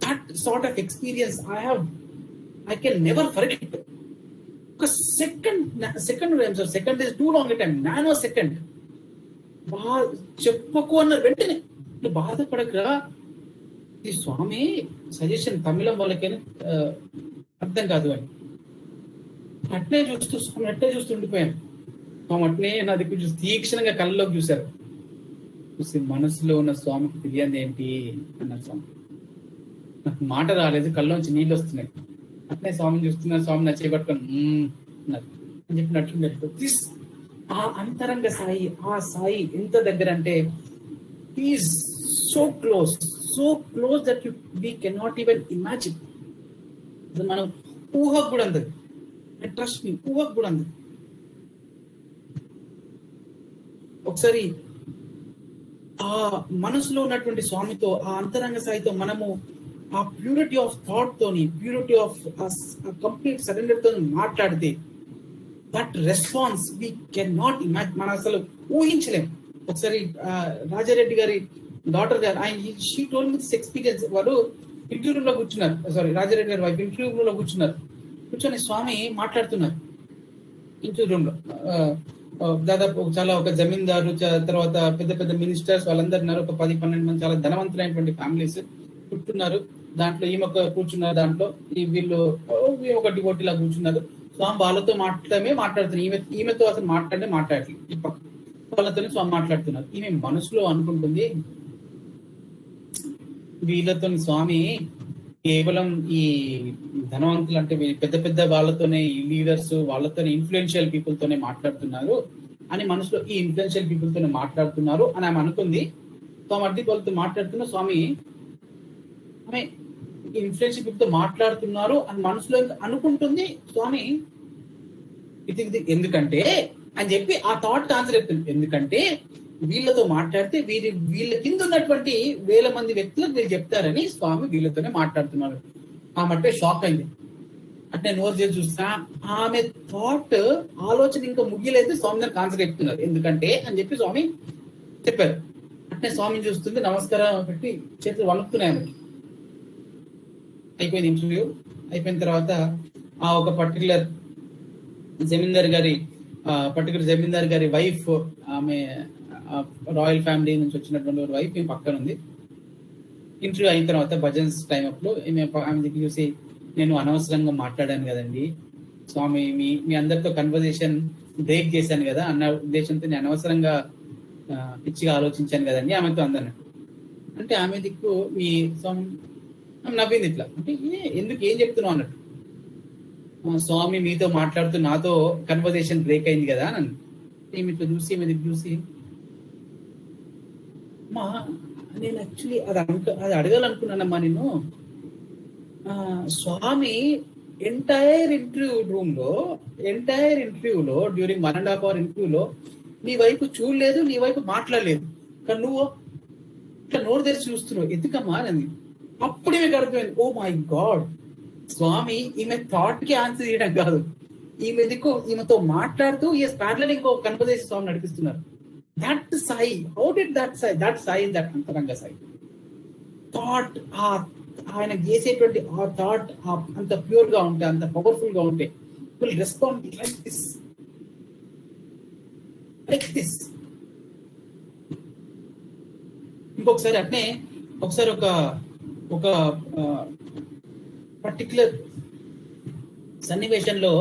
that sort of experience I can never forget. ఒక second is too long time, nano second. చెప్పకు అన్న వెంటనే నువ్వు బాధపడకరా, ఈ స్వామి సజెషన్ తమిళం వాళ్ళకైనా అర్థం కాదు అని. అట్నే చూస్తూ ఉండిపోయాను. స్వామి అట్నే నా దగ్గర చూసి తీక్షణంగా కళ్ళలోకి చూశారు. చూసి మనసులో ఉన్న స్వామికి తెలియదు ఏంటి అన్నారు స్వామి. నాకు మాట రాలేదు, కళ్ళలోంచి నీళ్ళు వస్తున్నాయి. అట్నే స్వామిని చూస్తున్నారు. స్వామి నా చేపట్టుకొని అన్నారు అని చెప్పినట్టు ఆ అంతరంగ సాయి, ఆ సాయి ఎంత దగ్గర అంటే is so close that we cannot even imagine. మనం ఊహకు కూడా అందదు, ట్రస్ట్ మీ, ఊహకు కూడా అందదు. ఒకసారి ఆ మనసులో ఉన్నటువంటి స్వామితో, ఆ అంతరంగ సాయితో మనము ఆ ప్యూరిటీ ఆఫ్ థాట్ తోని, ప్యూరిటీ ఆఫ్ కంప్లీట్ సరెండర్ తో మాట్లాడితే that response we can not imagine, మనం అసలు ఊహించలేము. ఒకసారి రాజారెడ్డి గారి డాటర్ గారు, she told me this experience. వాళ్ళు ఇంటర్వ్యూ రూమ్ లో కూర్చున్నారు, రాజారెడ్డి గారి వైఫ్ ఇంటర్వ్యూ రూమ్ లో కూర్చొని స్వామి మాట్లాడుతున్నారు ఇంటర్వ్యూ రూమ్ లో. దాదాపు ఒక జమీందారు, తర్వాత పెద్ద పెద్ద మినిస్టర్స్ వాళ్ళందరూ ఉన్నారు, ఒక 10-12 మంది చాలా ధనవంతులైనటువంటి ఫ్యామిలీస్ కూర్చున్నారు. దాంట్లో ఈమె కూర్చున్నారు, దాంట్లో వీళ్ళు ఒక డివోటీలా కూర్చున్నారు. స్వామి వాళ్ళతో మాట్లాడుతున్నారు. ఈమెతో అసలు మాట్లాడట్లేదు. ఈ పక్క వాళ్ళతో స్వామి మాట్లాడుతున్నారు. ఈమె మనసులో అనుకుంటుంది, వీళ్ళతో స్వామి కేవలం ఈ ధనవంతులు అంటే పెద్ద పెద్ద వాళ్ళతోనే, లీడర్స్ వాళ్ళతోనే, ఇన్ఫ్లుయెన్షియల్ పీపుల్ తోనే మాట్లాడుతున్నారు అని మనసులో, ఈ ఇన్ఫ్లుయెన్షియల్ పీపుల్ తోనే మాట్లాడుతున్నారు అని ఆమె అనుకుంది. స్వామి అడ్డి వాళ్ళతో మాట్లాడుతున్న స్వామి ఆమె ఇన్ఫ్లుయెన్షియల్ పీపుల్ తో మాట్లాడుతున్నారు అని మనసులో అనుకుంటుంది. స్వామి ఇది ఎందుకంటే అని చెప్పి ఆ థాట్ ఆన్సర్ చెప్తుంది. ఎందుకంటే వీళ్ళతో మాట్లాడితే వీళ్ళ కింద ఉన్నటువంటి 1000 మంది వ్యక్తులకు వీళ్ళు చెప్తారని స్వామి వీళ్ళతోనే మాట్లాడుతున్నారు. ఆమె అంటే షాక్ అయింది. అంటే నోరు చేసి చూస్తా ఆమె థాట్ ఆలోచన ఇంకా ముగిలేదు. స్వామి దానికి ఆన్సర్ చెప్తున్నారు. ఎందుకంటే అని చెప్పి స్వామి చెప్పారు. అంటే స్వామిని చూస్తుంది, నమస్కారం పెట్టి చేతులు వణుకుతున్నాయి ఆమెకి. అయిపోయింది ఇంటర్వ్యూ. అయిపోయిన తర్వాత ఆ ఒక పర్టికులర్ జమీందార్ గారి వైఫ్, ఆమె రాయల్ ఫ్యామిలీ నుంచి వచ్చినటువంటి వైఫ్ మీ పక్కన ఉంది. ఇంటర్వ్యూ అయిన తర్వాత భజన్స్ టైం అప్పుడు ఆమె దగ్గర చూసి, నేను అనవసరంగా మాట్లాడాను కదండి స్వామి, మీ అందరితో కన్వర్జేషన్ బ్రేక్ చేశాను కదా అన్న ఉద్దేశంతో నేను అనవసరంగా పిచ్చిగా ఆలోచించాను కదండి ఆమెతో అందరిని. అంటే ఆమె దిక్కు మీ స్వామి నవ్వింది ఇట్లా. అంటే ఎందుకు, ఏం చెప్తున్నావు అన్నట్టు. స్వామి మీతో మాట్లాడుతూ నాతో కన్వర్జేషన్ బ్రేక్ అయింది కదా అని. ఈమె ఇట్లా చూసి ఈమె దిక్కు చూసి, అమ్మా నేను యాక్చువల్లీ అది అడగాలనుకున్నానమ్మా నేను. స్వామి ఎంటైర్ ఇంటర్వ్యూలో డ్యూరింగ్ 1.5 hour ఇంటర్వ్యూలో నీ వైపు చూడలేదు, నీ వైపు మాట్లాడలేదు, కానీ నువ్వు ఇట్లా నోరు తెరిచి చూస్తున్నావు ఎందుకమ్మా అని. అప్పుడు ఈమెకు అర్థమైంది, ఓ మై గాడ్, స్వామి ఈమె థాట్ కి ఆన్సర్ చేయడం కాదు, ఈమెతో మాట్లాడుతూ ఈ ప్యారలల్ ఇంకో కన్వర్జేషన్ స్వామి నడిపిస్తున్నారు. That Sai, how did that Sai that అంతరంగ సాయి థాట్, ఆయన చేసేటువంటి ఆ థాట్ అంత ప్యూర్ గా ఉంటే, అంత పవర్ఫుల్ గా ఉంటే విల్ రెస్పాండ్ లైక్ దిస్. ఇంకొకసారి అట్నే ఒకసారి ఒక పర్టికులర్ సన్నివేశంలో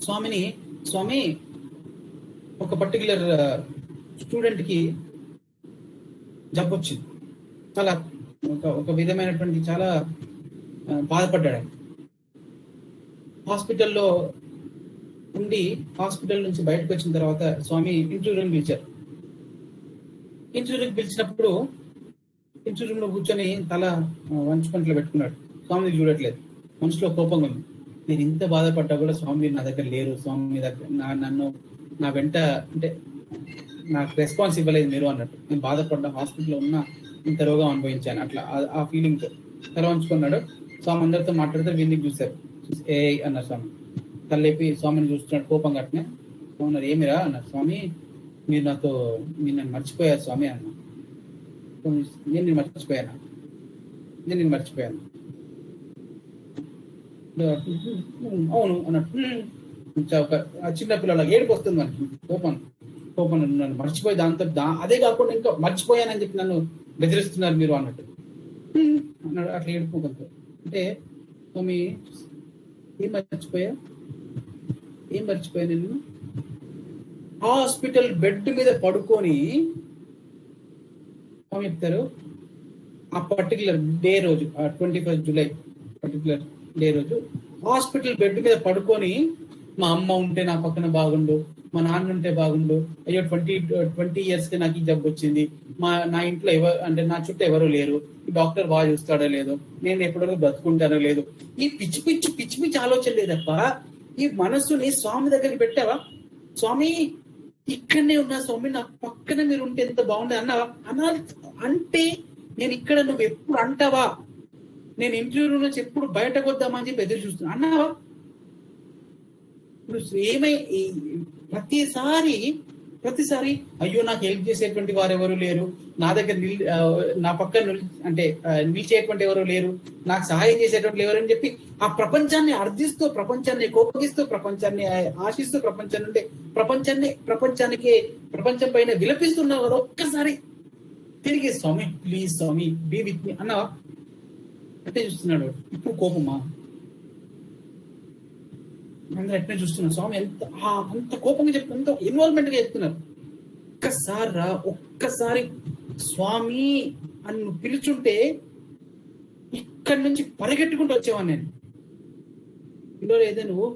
స్వామి ఒక పర్టికులర్ స్టూడెంట్ కి జబ్బు వచ్చింది. చాలా ఒక విధమైనటువంటి చాలా బాధపడ్డాడు. హాస్పిటల్లో ఉండి హాస్పిటల్ నుంచి బయటకు వచ్చిన తర్వాత స్వామి ఇంటర్వ్యూని పిలిచారు. ఇంటర్వ్యూకి పిలిచినప్పుడు ఇంటర్వ్యూ రూమ్ లో కూర్చొని తల వంచుకుంట్లో పెట్టుకున్నాడు. స్వామిని చూడట్లేదు. మనసులో కోపంగా ఉంది. నేను ఇంత బాధపడ్డా కూడా స్వామి నా దగ్గర లేరు, స్వామి మీ దగ్గర నన్ను నా వెంట అంటే నాకు రెస్పాన్స్ ఇవ్వలేదు మీరు అన్నట్టు. నేను బాధపడ్డా, హాస్పిటల్లో ఉన్నా, ఇంత రోగం అనుభవించాను, అట్లా ఆ ఫీలింగ్తో తల వంచుకున్నాడు. స్వామి అందరితో మాట్లాడితే వీళ్ళకి చూశారు. ఏ అన్నారు స్వామి. తల్లేపి స్వామిని చూస్తున్నాడు కోపం కట్టిన. అన్నారు ఏమిరా అన్నారు. స్వామి మీరు నన్ను మర్చిపోయారు స్వామి అన్న. నేను మర్చిపోయాను అవును అన్నట్టు. ఒక చిన్న పిల్లల ఏడుపు వస్తుంది మనకి. కోపం నన్ను మర్చిపోయి దాంతో అదే కాకుండా ఇంకా మర్చిపోయానని చెప్పి నన్ను బెదిరిస్తున్నారు మీరు అన్నట్టు అన్నాడు. అట్లా ఏడుపుకుంటూ అంటే స్వామి ఏం మర్చిపోయా నేను హాస్పిటల్ బెడ్ మీద పడుకొని చెప్తారు. ఆ పర్టికులర్ డే రోజు 21 July పర్టికులర్ డే రోజు హాస్పిటల్ బెడ్ మీద పడుకొని, మా అమ్మ ఉంటే నా పక్కన బాగుండు, మా నాన్న ఉంటే బాగుండు, అయ్యో 20 years కి నాకు ఈ జబ్బు వచ్చింది, నా ఇంట్లో అంటే నా చుట్టూ ఎవరు లేరు, ఈ డాక్టర్ బాగా చూస్తాడో లేదో, నేను ఎప్పటివరకు బతుకుంటానో లేదు, ఈ పిచ్చి ఆలోచన లేదప్ప. ఈ మనస్సుని స్వామి దగ్గరికి పెట్టావా? స్వామి ఇక్కడనే ఉన్నా స్వామి, నా పక్కన మీరు ఉంటే ఎంత బాగుండదు అన్నావా? అంటే నేను ఇక్కడ, నువ్వు ఎప్పుడు అంటావా? నేను ఇంటర్వ్యూ నుంచి ఎప్పుడు బయటకు వద్దామని చెప్పి ఎదురు చూస్తున్నా అన్నావా? ఇప్పుడు ప్రతిసారి ప్రతిసారి అయ్యో నాకు హెల్ప్ చేసేటువంటి వారు ఎవరు లేరు, నా దగ్గర నా పక్కన అంటే నిలిచేటువంటి ఎవరు లేరు, నాకు సహాయం చేసేటువంటి ఎవరు అని చెప్పి ఆ ప్రపంచాన్ని అర్థిస్తూ, ప్రపంచాన్ని కోపగిస్తూ, ప్రపంచాన్ని ఆశిస్తూ, ప్రపంచానికి ప్రపంచం పైన విలపిస్తున్న వారు ఒక్కసారి తిరిగి స్వామి please Swamy be with me అన్న అంటే చూస్తున్నాడు. ఇప్పుడు కోపమా? అందరూ ఎట్లా చూస్తున్నారు. స్వామి అంత కోపంగా చెప్తున్నారు, అంత ఇన్వాల్వ్మెంట్ గా చెప్తున్నారు. ఒక్కసారి స్వామి అని పిలుచుంటే ఇక్కడి నుంచి పరిగెట్టుకుంటూ వచ్చేవాడిని నేను. పిలవలేదే నువ్వు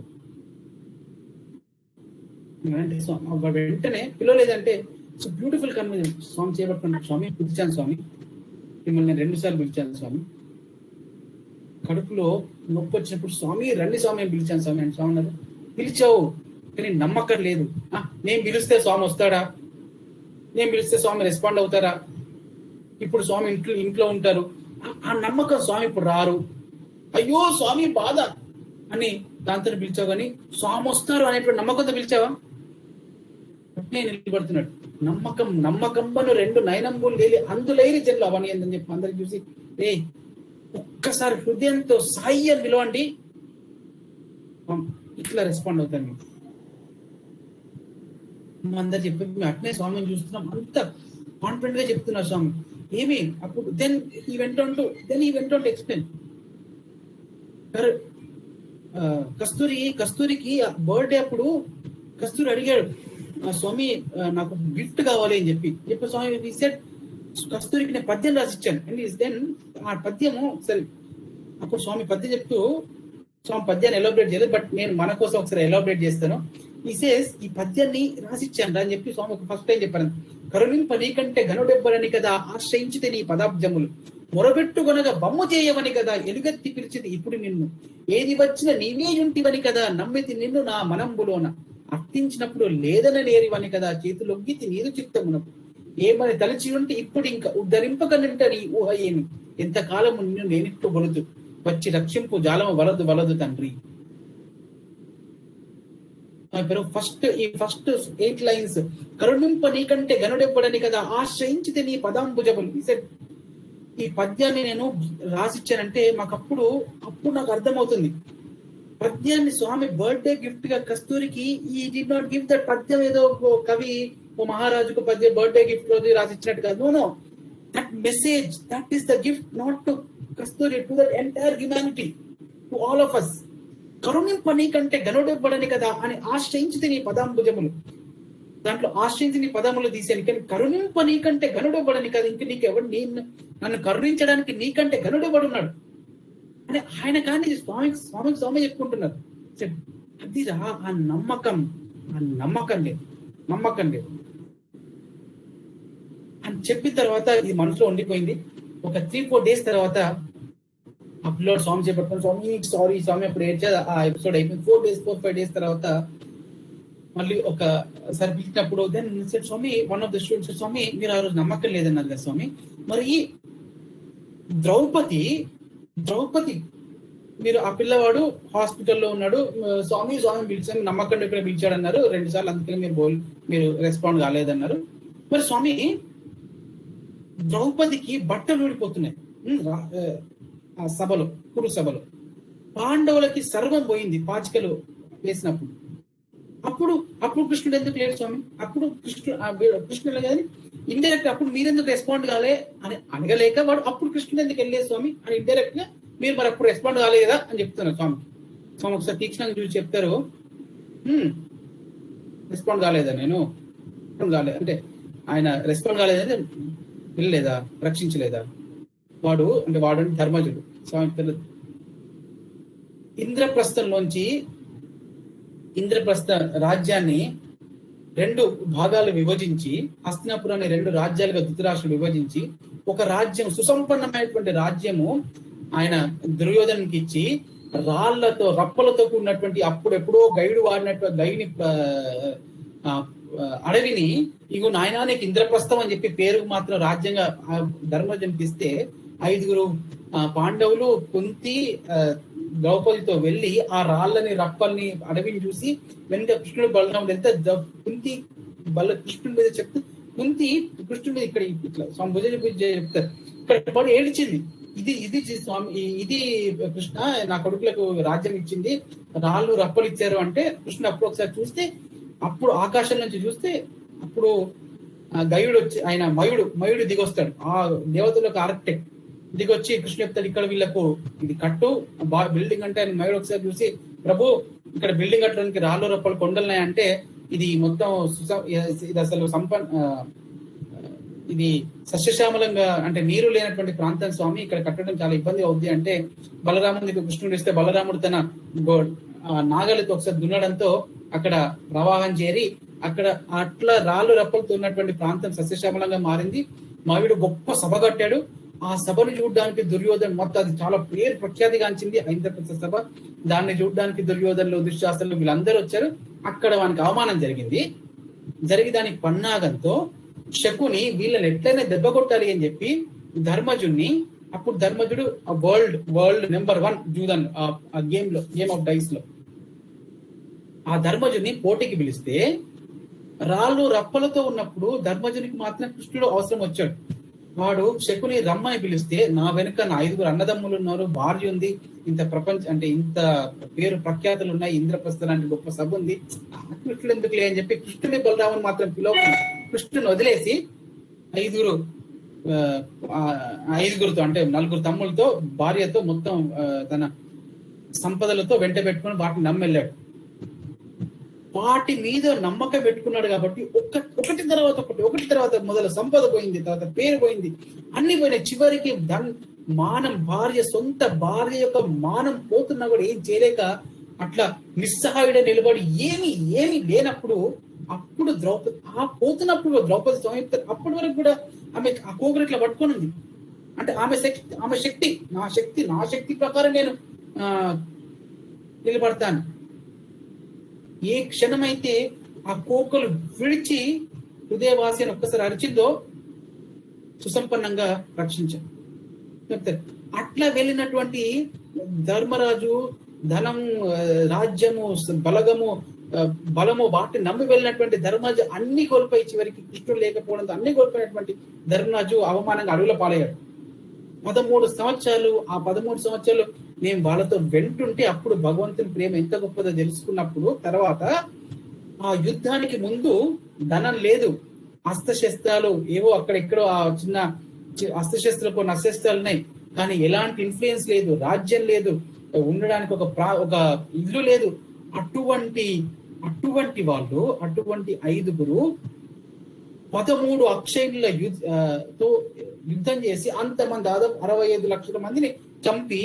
వెంటనే పిలవలేదంటే బ్యూటిఫుల్ కన్వర్జేషన్. స్వామి చేపట్టుకున్నాను, స్వామి పిలిచాను స్వామి, మిమ్మల్ని నేను 2 సార్లు పిలిచాను స్వామి, కడుపులో నొప్పి వచ్చినప్పుడు స్వామి రండి స్వామి అని పిలిచాను స్వామి అని. స్వామి అన్నారు పిలిచావు కానీ నమ్మకం లేదు. నేను పిలిస్తే స్వామి వస్తాడా? నేను పిలిస్తే స్వామి రెస్పాండ్ అవుతారా? ఇప్పుడు స్వామి ఇంట్లో ఉంటారు, ఆ నమ్మకం స్వామి ఇప్పుడు రారు. అయ్యో స్వామి బాధ అని దాంతో పిలిచావు, కానీ స్వామి వస్తారు అనేటువంటి నమ్మకంతో పిలిచావా? నేను నిలబడుతున్నాడు. నమ్మకంబను 2 నయనంబులు లేలి అందులేని జన్లు అవని అని చెప్పి అందరికి చూసి ఒక్కసారి హృదయంతో సాయి అని పిలవండి, ఇట్లా రెస్పాండ్ అవుతాను. అందరు చెప్పి అట్నే స్వామిని చూస్తున్నాం, అంత కాన్ఫిడెంట్ గా చెప్తున్నారు స్వామి. ఏమి అప్పుడు దెన్ ఈ వెంట ఎక్స్ప్లెయిన్. కస్తూరికి బర్త్డే అప్పుడు కస్తూరి అడిగాడు, స్వామి నాకు గిఫ్ట్ కావాలి అని చెప్పి స్వామి సెట్ కస్తూరికి నేను పద్యం రాసిచ్చాను. అండ్ దెన్ ఆ పద్యము సరే అప్పుడు స్వామి పద్యం చెప్తూ, స్వామి పద్యాన్ని ఎలాబరేట్ చేయలేదు, బట్ నేను మన కోసం ఒకసారి ఎలాబరేట్ చేస్తాను. ఈ పద్యాన్ని రాసిచ్చాను అని చెప్పి స్వామి ఫస్ట్ టైం చెప్పాను. కరుణింప నీకంటే ఘనుడెవ్వరని కదా ఆశ్రయించితే నీ పదాబ్జములు, మొరబెట్టుకొనగా బొమ్ము చేయవని కదా ఎలుగెత్తి పిలిచితే ఇప్పుడు నిన్ను, ఏది వచ్చిన నీవే ఉంటివని కదా నమ్మితి నిన్ను నా మనంబులోన, అర్థించినప్పుడు లేదన నేరివని కదా చేతులొగ్గితి నీదు చిత్తమునకు, ఏమని తలచి ఉంటే ఇప్పుడు ఇంకా ఉద్ధరింపకనింట నీ ఊహ ఏమి, ఎంతకాలము నిన్ను నేనిట్టు బొలుతు వచ్చి రక్షింపు జాలము వలదు తండ్రి. ఫస్ట్ 8 లైన్స్ కరుణింప నీకంటే గనుడెవ్వడని కదా ఆశ్రయించితే నీ పదాంబుజములు. ఈ పద్యాన్ని నేను రాసిచ్చానంటే అప్పుడు నాకు అర్థమవుతుంది. పద్యాన్ని స్వామి బర్త్డే గిఫ్ట్ గా కస్తూరికి ఈ డి నాట్ గివ్ దట్ పద్యం ఏదో కవి ఓ మహారాజుకు బర్త్డే గిఫ్ట్ రోజు రాసిచ్చినట్టు కాదు. No, that message, that is the gift not to Kasturi, to that entire humanity, to all of us. కరుణింప నీకంటే గనుడెవ్వడని కదా అని ఆశ్రయించితే నీ పదాంబుజములు, దాంట్లో ఆశ్రయించి నీ పదములు తీసాను, కానీ కరుణింప నీకంటే గనుడెవ్వడని కదా, ఇంక నీకెవడు నన్ను కరుణించడానికి నీకంటే గనుడెవ్వడున్నాడు అని ఆయన కానీ స్వామి చెప్పుకుంటున్నారు. అది ఆ నమ్మకం లేదు అని చెప్పిన తర్వాత ఇది మనసులో ఉండిపోయింది. ఒక 3-4 డేస్ తర్వాత ఆ పిల్లోడు స్వామి చెప్పట్టుకుని స్వామి అప్పుడు ఏడ్చేది. ఆ ఎపిసోడ్ అయిపోయింది. 4-5 డేస్ తర్వాత మళ్ళీ ఒకసారి పిలిచినప్పుడు then Swami one of the students, స్వామి మీరు ఆ రోజు నమ్మకం లేదన్నారు కదా స్వామి, మరి ద్రౌపది మీరు ఆ పిల్లవాడు హాస్పిటల్లో ఉన్నాడు, స్వామి పిలిచాను నమ్మకం ఇక్కడ పిలిచాడు అన్నారు 2 సార్లు, అందుకని మీరు రెస్పాండ్ కాలేదన్నారు. మరి స్వామి ద్రౌపదికి బట్టలు ఊడిపోతున్నాయి ఆ సభలో, కురు సభలో. పాండవులకి సర్వం పోయింది పాచికలు వేసినప్పుడు. అప్పుడు కృష్ణుడు ఎందుకు లేడు స్వామి? అప్పుడు కృష్ణుడు కానీ ఇండైరెక్ట్ అప్పుడు మీరెందుకు రెస్పాండ్ కాలే అని అడగలేక వాడు అప్పుడు కృష్ణుడు ఎందుకు వెళ్ళలేదు స్వామి అని ఇండైరెక్ట్ గా మీరు మరి అప్పుడు రెస్పాండ్ కాలేదు కదా అని చెప్తున్నారు స్వామి ఒకసారి తీక్షణంగా చూసి చెప్తారు, రెస్పాండ్ కాలేదా నేను అంటే ఆయన రెస్పాండ్ కాలేదంటే వెళ్ళలేదా, రక్షించలేదా? వాడు ధర్మజుడు స్వామి తెలియదు. ఇంద్రప్రస్థ రాజ్యాన్ని 2 భాగాలు విభజించి, హస్తినాపురాన్ని 2 రాజ్యాలుగా ధృతరాష్ట్రుడు విభజించి, ఒక రాజ్యం సుసంపన్నమైనటువంటి రాజ్యము ఆయన దుర్యోధనకి ఇచ్చి, రప్పలతో కూడినటువంటి అప్పుడెప్పుడో గైడు వాడినటువంటి గైని అడవిని ఇగో నాయనా నీకు ఇంద్రప్రస్థం అని చెప్పి పేరుకు మాత్రం రాజ్యంగా ధర్మజన్కి ఇస్తే 5 పాండవులు కుంతి ద్రౌపదితో వెళ్ళి ఆ రాళ్ళని రప్పల్ని అడవిని చూసి వెంట కృష్ణుడు బలరాముడు ఎంత కుంతి కృష్ణుడి మీద చెప్తూ కుంతి కృష్ణుడి మీద ఇక్కడ ఇట్లా స్వామి భుజ పూజ చెప్తారు. ఇక్కడ వాడు ఏడిచింది, ఇది ఇది స్వామి, ఇది కృష్ణ నా కొడుకులకు రాజ్యం ఇచ్చింది, రాళ్ళు రప్పలు ఇచ్చారు అంటే కృష్ణ అప్పుడు ఒకసారి చూస్తే, అప్పుడు ఆకాశం నుంచి చూస్తే అప్పుడు గయుడు వచ్చి ఆయన మయుడు దిగొస్తాడు, ఆ దేవతలకు ఆర్కిటెక్ట్ దిగొచ్చి కృష్ణ చెప్తాడు ఇక్కడ వీళ్ళకు ఇది కట్టు బిల్డింగ్ అంటే ఆయన మయుడు ఒకసారి చూసి ప్రభు ఇక్కడ బిల్డింగ్ కట్టడానికి రాళ్ళు రప్పలు కొండలున్నాయి అంటే ఇది మొత్తం ఇది అసలు ఇది సస్యశ్యామలంగా అంటే నీరు లేనటువంటి ప్రాంతం స్వామి, ఇక్కడ కట్టడం చాలా ఇబ్బంది అవుద్ది అంటే బలరాముడికి కృష్ణుడు ఇస్తే బలరాముడు తన నాగలితో ఒకసారి దున్నడంతో అక్కడ ప్రవాహం చేరి అక్కడ అట్లా రాళ్ళు రప్పలతో ఉన్నటువంటి ప్రాంతం సస్యశ్యామలంగా మారింది. మావిడు గొప్ప సభ కట్టాడు. ఆ సభను చూడడానికి దుర్యోధన్ మొత్తం అది చాలా పేరు ప్రఖ్యాతిగాంచింది ఇంద్రప్రస్థ సభ. దాన్ని చూడడానికి దుర్యోధనులు దుశ్శాసనులు వీళ్ళందరూ వచ్చారు. అక్కడ వానికి అవమానం జరిగింది. జరిగి దానికి పన్నాగంతో శకుని వీళ్ళని ఎట్లయినా దెబ్బ కొట్టాలి అని చెప్పి ధర్మజుడిని, అప్పుడు ధర్మజుడు వరల్డ్ నెంబర్ 1 జూదన్ ఆ గేమ్ ఆఫ్ డైస్ లో ఆ ధర్మజుడిని పోటీకి పిలిస్తే రాళ్ళు రప్పలతో ఉన్నప్పుడు ధర్మజునికి మాత్రం కృష్ణుడు అవసరం వచ్చాడు. వాడు శకుని రమ్మని పిలిస్తే నా వెనుక నా 5 అన్నదమ్ములు ఉన్నారు, భార్య ఉంది, ఇంత అంటే ఇంత పేరు ప్రఖ్యాతులు ఉన్నాయి, ఇంద్రప్రస్థ లాంటి గొప్ప సభ ఉంది, కృష్ణుడు ఎందుకులే అని చెప్పి కృష్ణుని బలరాముని మాత్రం కృష్ణుని వదిలేసి 5గురితో అంటే 4 తమ్ములతో భార్యతో మొత్తం తన సంపదలతో వెంట పెట్టుకుని వాటిని నమ్మెళ్ళాడు. వాటి మీద నమ్మకం పెట్టుకున్నాడు కాబట్టి ఒకటి తర్వాత మొదలు సంపద పోయింది, తర్వాత పేరు పోయింది, అన్ని పోయినాయి. చివరికి సొంత భార్య యొక్క మానం పోతున్నా కూడా ఏం చేయలేక అట్లా నిస్సహాయుడ నిలబడి ఏమి లేనప్పుడు అప్పుడు ద్రౌపది సంయుక్త అప్పటి వరకు కూడా ఆమె ఆ కోగురు ఇట్లా పట్టుకొని ఉంది. అంటే ఆమె శక్తి నా శక్తి ప్రకారం నేను నిలబడతాను. ఏ క్షణమైతే ఆ కోకలు విడిచి హృదయవాసి అని ఒక్కసారి అరిచిందో సుసంపన్నంగా రక్షించారు. అట్లా వెళ్ళినటువంటి ధర్మరాజు ధనం, రాజ్యము, బలము వాటిని నమ్మి వెళ్ళినటువంటి ధర్మరాజు అన్ని కోల్పోయి చివరికి కృష్ణుడు లేకపోవడంతో అన్ని కోల్పోయినటువంటి ధర్మరాజు అవమానంగా అడవుల పాలయ్యాడు. 13 సంవత్సరాలు. ఆ 13 సంవత్సరాలు నేను వాళ్ళతో వెంటుంటే అప్పుడు భగవంతుని ప్రేమ ఎంత గొప్పదో తెలుసుకున్నప్పుడు తర్వాత ఆ యుద్ధానికి ముందు ధనం లేదు, అస్త్రశస్త్రాలు ఏవో అక్కడెక్కడో ఆ చిన్న అస్త్రశస్త్రాలు కొన్ని అస్త్రశస్త్రాలు ఉన్నాయి, కానీ ఎలాంటి ఇన్ఫ్లుయెన్స్ లేదు, రాజ్యం లేదు, ఉండడానికి ఒక ఇల్లు లేదు. అటువంటి వాళ్ళు 5గురు 13 అక్షయుల యుద్ధం చేసి అంతమంది దాదాపు 65 లక్షల మందిని చంపి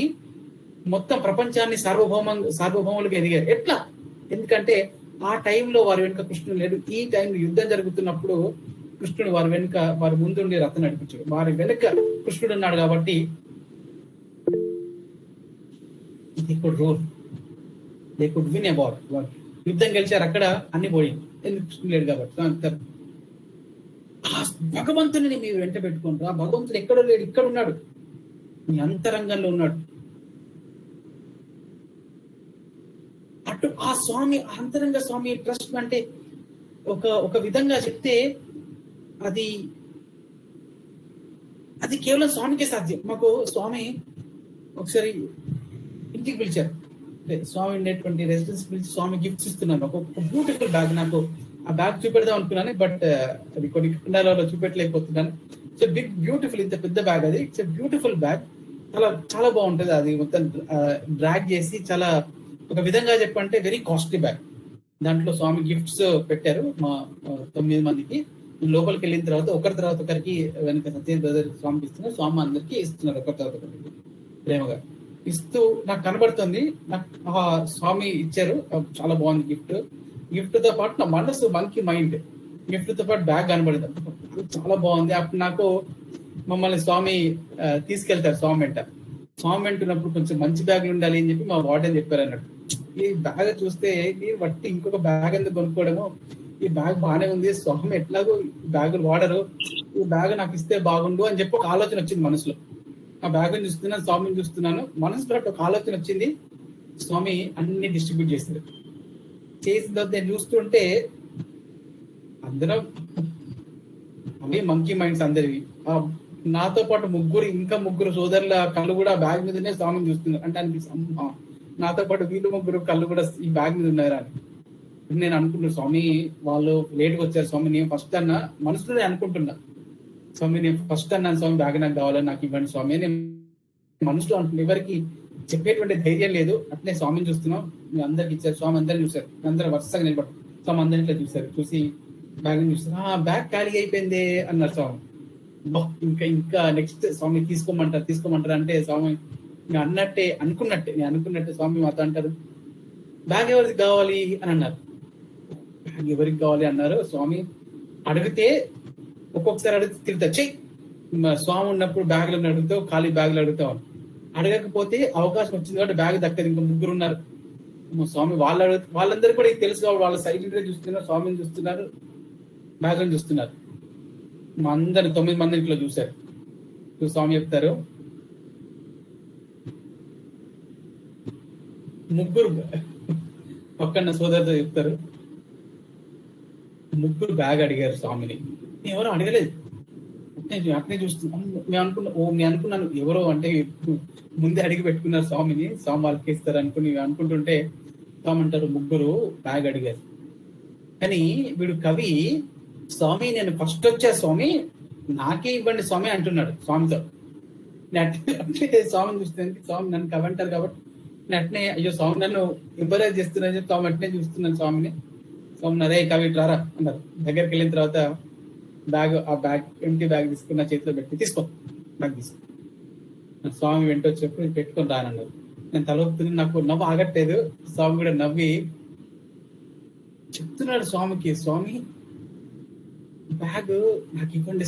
మొత్తం ప్రపంచాన్ని సార్వభౌములుగా ఎదిగారు. ఎట్లా? ఎందుకంటే ఆ టైంలో వారి వెనుక కృష్ణుడు లేడు. ఈ టైంలో యుద్ధం జరుగుతున్నప్పుడు కృష్ణుడు వారి ముందుండి రథం నడిపించాడు. వారి వెనుక కృష్ణుడు ఉన్నాడు కాబట్టి దే కుడ్ విన్ అబౌట్. యుద్ధం గెలిచారు, అక్కడ అన్ని పోయింది. ఎందుకు కృష్ణుడు లేడు కాబట్టి. ఆ భగవంతుని మీరు వెంట పెట్టుకుంటారు. ఆ భగవంతుడు ఎక్కడో లేడు, ఇక్కడ ఉన్నాడు, మీ అంతరంగంలో ఉన్నాడు. అటు ఆ స్వామి అంతరంగ స్వామి ట్రస్ట్ అంటే ఒక విధంగా చెప్తే అది కేవలం స్వామికే సాధ్యం. మాకు స్వామి ఒకసారి ఇంటికి పిలిచారు, స్వామి ఉండేటువంటి రెసిడెన్స్ పిలిచి స్వామి గిఫ్ట్స్ ఇస్తున్నాను. ఒక బ్యూటిఫుల్ బ్యాగ్, నాకు ఆ బ్యాగ్ చూపెడదాం అనుకున్నాను, బట్ అది కొన్ని కుండాలలో చూపెట్టలేకపోతున్నాను. సో బిగ్ బ్యూటిఫుల్, ఇంత పెద్ద బ్యాగ్ అది. ఇట్స్ బ్యూటిఫుల్ బ్యాగ్, చాలా బాగుంటది. అది మొత్తం డ్రాగ్ చేసి చాలా ఒక విధంగా చెప్పంటే వెరీ కాస్ట్లీ బ్యాగ్. దాంట్లో స్వామి గిఫ్ట్స్ పెట్టారు మా 9 మందికి. లోపలికి వెళ్ళిన తర్వాత ఒకరి తర్వాత ఒకరికి వెనక సత్య బ్రదర్ స్వామికి ఇస్తున్నారు, స్వామి అందరికి ఇస్తున్నారు ఒకరి తర్వాత ఒకరికి ప్రేమగా ఇస్తూ నాకు కనబడుతుంది. నాకు ఆ స్వామి ఇచ్చారు, చాలా బాగుంది గిఫ్ట్. గిఫ్ట్ తో పాటు నా మనసు మైండ్ గిఫ్ట్ తో పాటు బ్యాగ్ కనబడింది, చాలా బాగుంది. అప్పుడు నాకు మమ్మల్ని స్వామి తీసుకెళ్తారు. స్వామి వెంటున్నప్పుడు కొంచెం మంచి బ్యాగులు ఉండాలి అని చెప్పి మా వార్డెన్ చెప్పారు అన్నట్టు. ఈ బ్యాగ్ చూస్తే మీరు బట్టి ఇంకొక బ్యాగ్ ఎందుకు కొనుక్కోవడము, ఈ బ్యాగ్ బాగానే ఉంది, స్వామి ఎట్లాగో బ్యాగులు వాడరు, ఈ బ్యాగ్ నాకు ఇస్తే బాగుండు అని చెప్పి ఒక ఆలోచన వచ్చింది మనసులో. ఆ బ్యాగ్ చూస్తున్నాను, స్వామిని చూస్తున్నాను, మనసులో ఒక ఆలోచన వచ్చింది. స్వామి అన్ని డిస్ట్రిబ్యూట్ చేశారు. చేసిన తర్వాత నేను చూస్తుంటే ఆ అందరం అవి మంకీ మైండ్స్ అందరివి. నాతో పాటు ఇంకా ముగ్గురు సోదరుల కళ్ళు కూడా బ్యాగ్ మీదనే స్వామిని చూస్తున్నారు. అంటే అనిపిస్తుంది నాతో పాటు వీళ్ళు ముగ్గురు కళ్ళు కూడా ఈ బ్యాగ్ మీద ఉన్నారా అని. నేను అనుకుంటున్నా స్వామి వాళ్ళు లేట్గా వచ్చారు స్వామి, నేను ఫస్ట్ అన్నా మనసులోనే అనుకుంటున్నా స్వామి నేను ఫస్ట్ అన్నాను స్వామి బ్యాగ్ నాకు కావాలని నాకు ఇవ్వండి స్వామి. నేను మనసులో అనుకుంటున్నా, ఎవరికి చెప్పేటువంటి ధైర్యం లేదు. అట్లే స్వామిని చూస్తున్నాం, మీరు అందరికి ఇచ్చారు స్వామి, అందరిని చూసారు, అందరూ వరుసగా నిలబడు స్వామి అందరి ఇట్లా చూసారు. చూసి బ్యాగ్ చూస్తారు, బ్యాగ్ ఖాళీ అయిపోయింది అన్నారు స్వామి. ఇంకా నెక్స్ట్ స్వామి తీసుకోమంటారు అంటే స్వామి నేను అనుకున్నట్టే స్వామి మాతో అంటారు బ్యాగ్ ఎవరికి కావాలి అని అన్నారు. బ్యాగ్ ఎవరికి కావాలి అన్నారు స్వామి. అడిగితే ఒక్కొక్కసారి అడిగితే తిరుగుతా స్వామి ఉన్నప్పుడు బ్యాగులు అడుగుతావు, ఖాళీ బ్యాగులు అడుగుతావు. అడగకపోతే అవకాశం వచ్చింది కాబట్టి బ్యాగ్ దక్కదు. ఇంకా ముగ్గురు ఉన్నారు స్వామి, వాళ్ళందరూ కూడా తెలుసు కాబట్టి వాళ్ళ సైలెంట్ గా చూస్తున్నారు, స్వామిని చూస్తున్నారు, బ్యాగులను చూస్తున్నారు. మా అందరు 9 మంది ఇట్లా చూశారు. స్వామి చెప్తారు ముగ్గురు పక్కన సోదరుతో చెప్తారు ముగ్గురు బ్యాగ్ అడిగారు స్వామిని. ఎవరు అడగలేదు, అట్నే చూస్తున్నాం. నేను అనుకున్నాను ఎవరో అంటే ముందే అడిగి పెట్టుకున్నారు స్వామిని, స్వామి వాళ్ళకి ఇస్తారు అనుకుంటుంటే స్వామి అంటారు ముగ్గురు బ్యాగ్ అడిగారు. కానీ వీడు కవి స్వామి నేను ఫస్ట్ వచ్చా స్వామి నాకే ఇవ్వండి స్వామి అంటున్నాడు స్వామితో. అట్లే స్వామిని చూస్తే స్వామి నన్ను కవి అంటారు కాబట్టి అట్నే అయ్యో స్వామి నన్ను ఎంకరేజ్ చేస్తున్నా చెప్పి స్వామి అట్నే చూస్తున్నాను స్వామిని. స్వామి రే కవి రారా అన్నారు. దగ్గరికి వెళ్ళిన తర్వాత ఎంటీ బ్యాగ్ తీసుకున్న చేతిలో పెట్టి తీసుకో స్వామి వెంట వచ్చేప్పుడు పెట్టుకొని రానన్నారు. నేను తలొప్పుతుంది, నాకు నవ్వు ఆగట్లేదు. స్వామి కూడా నవ్వి చెప్తున్నాడు స్వామికి, స్వామి బ్యాగ్ నాకు ఇవ్వండి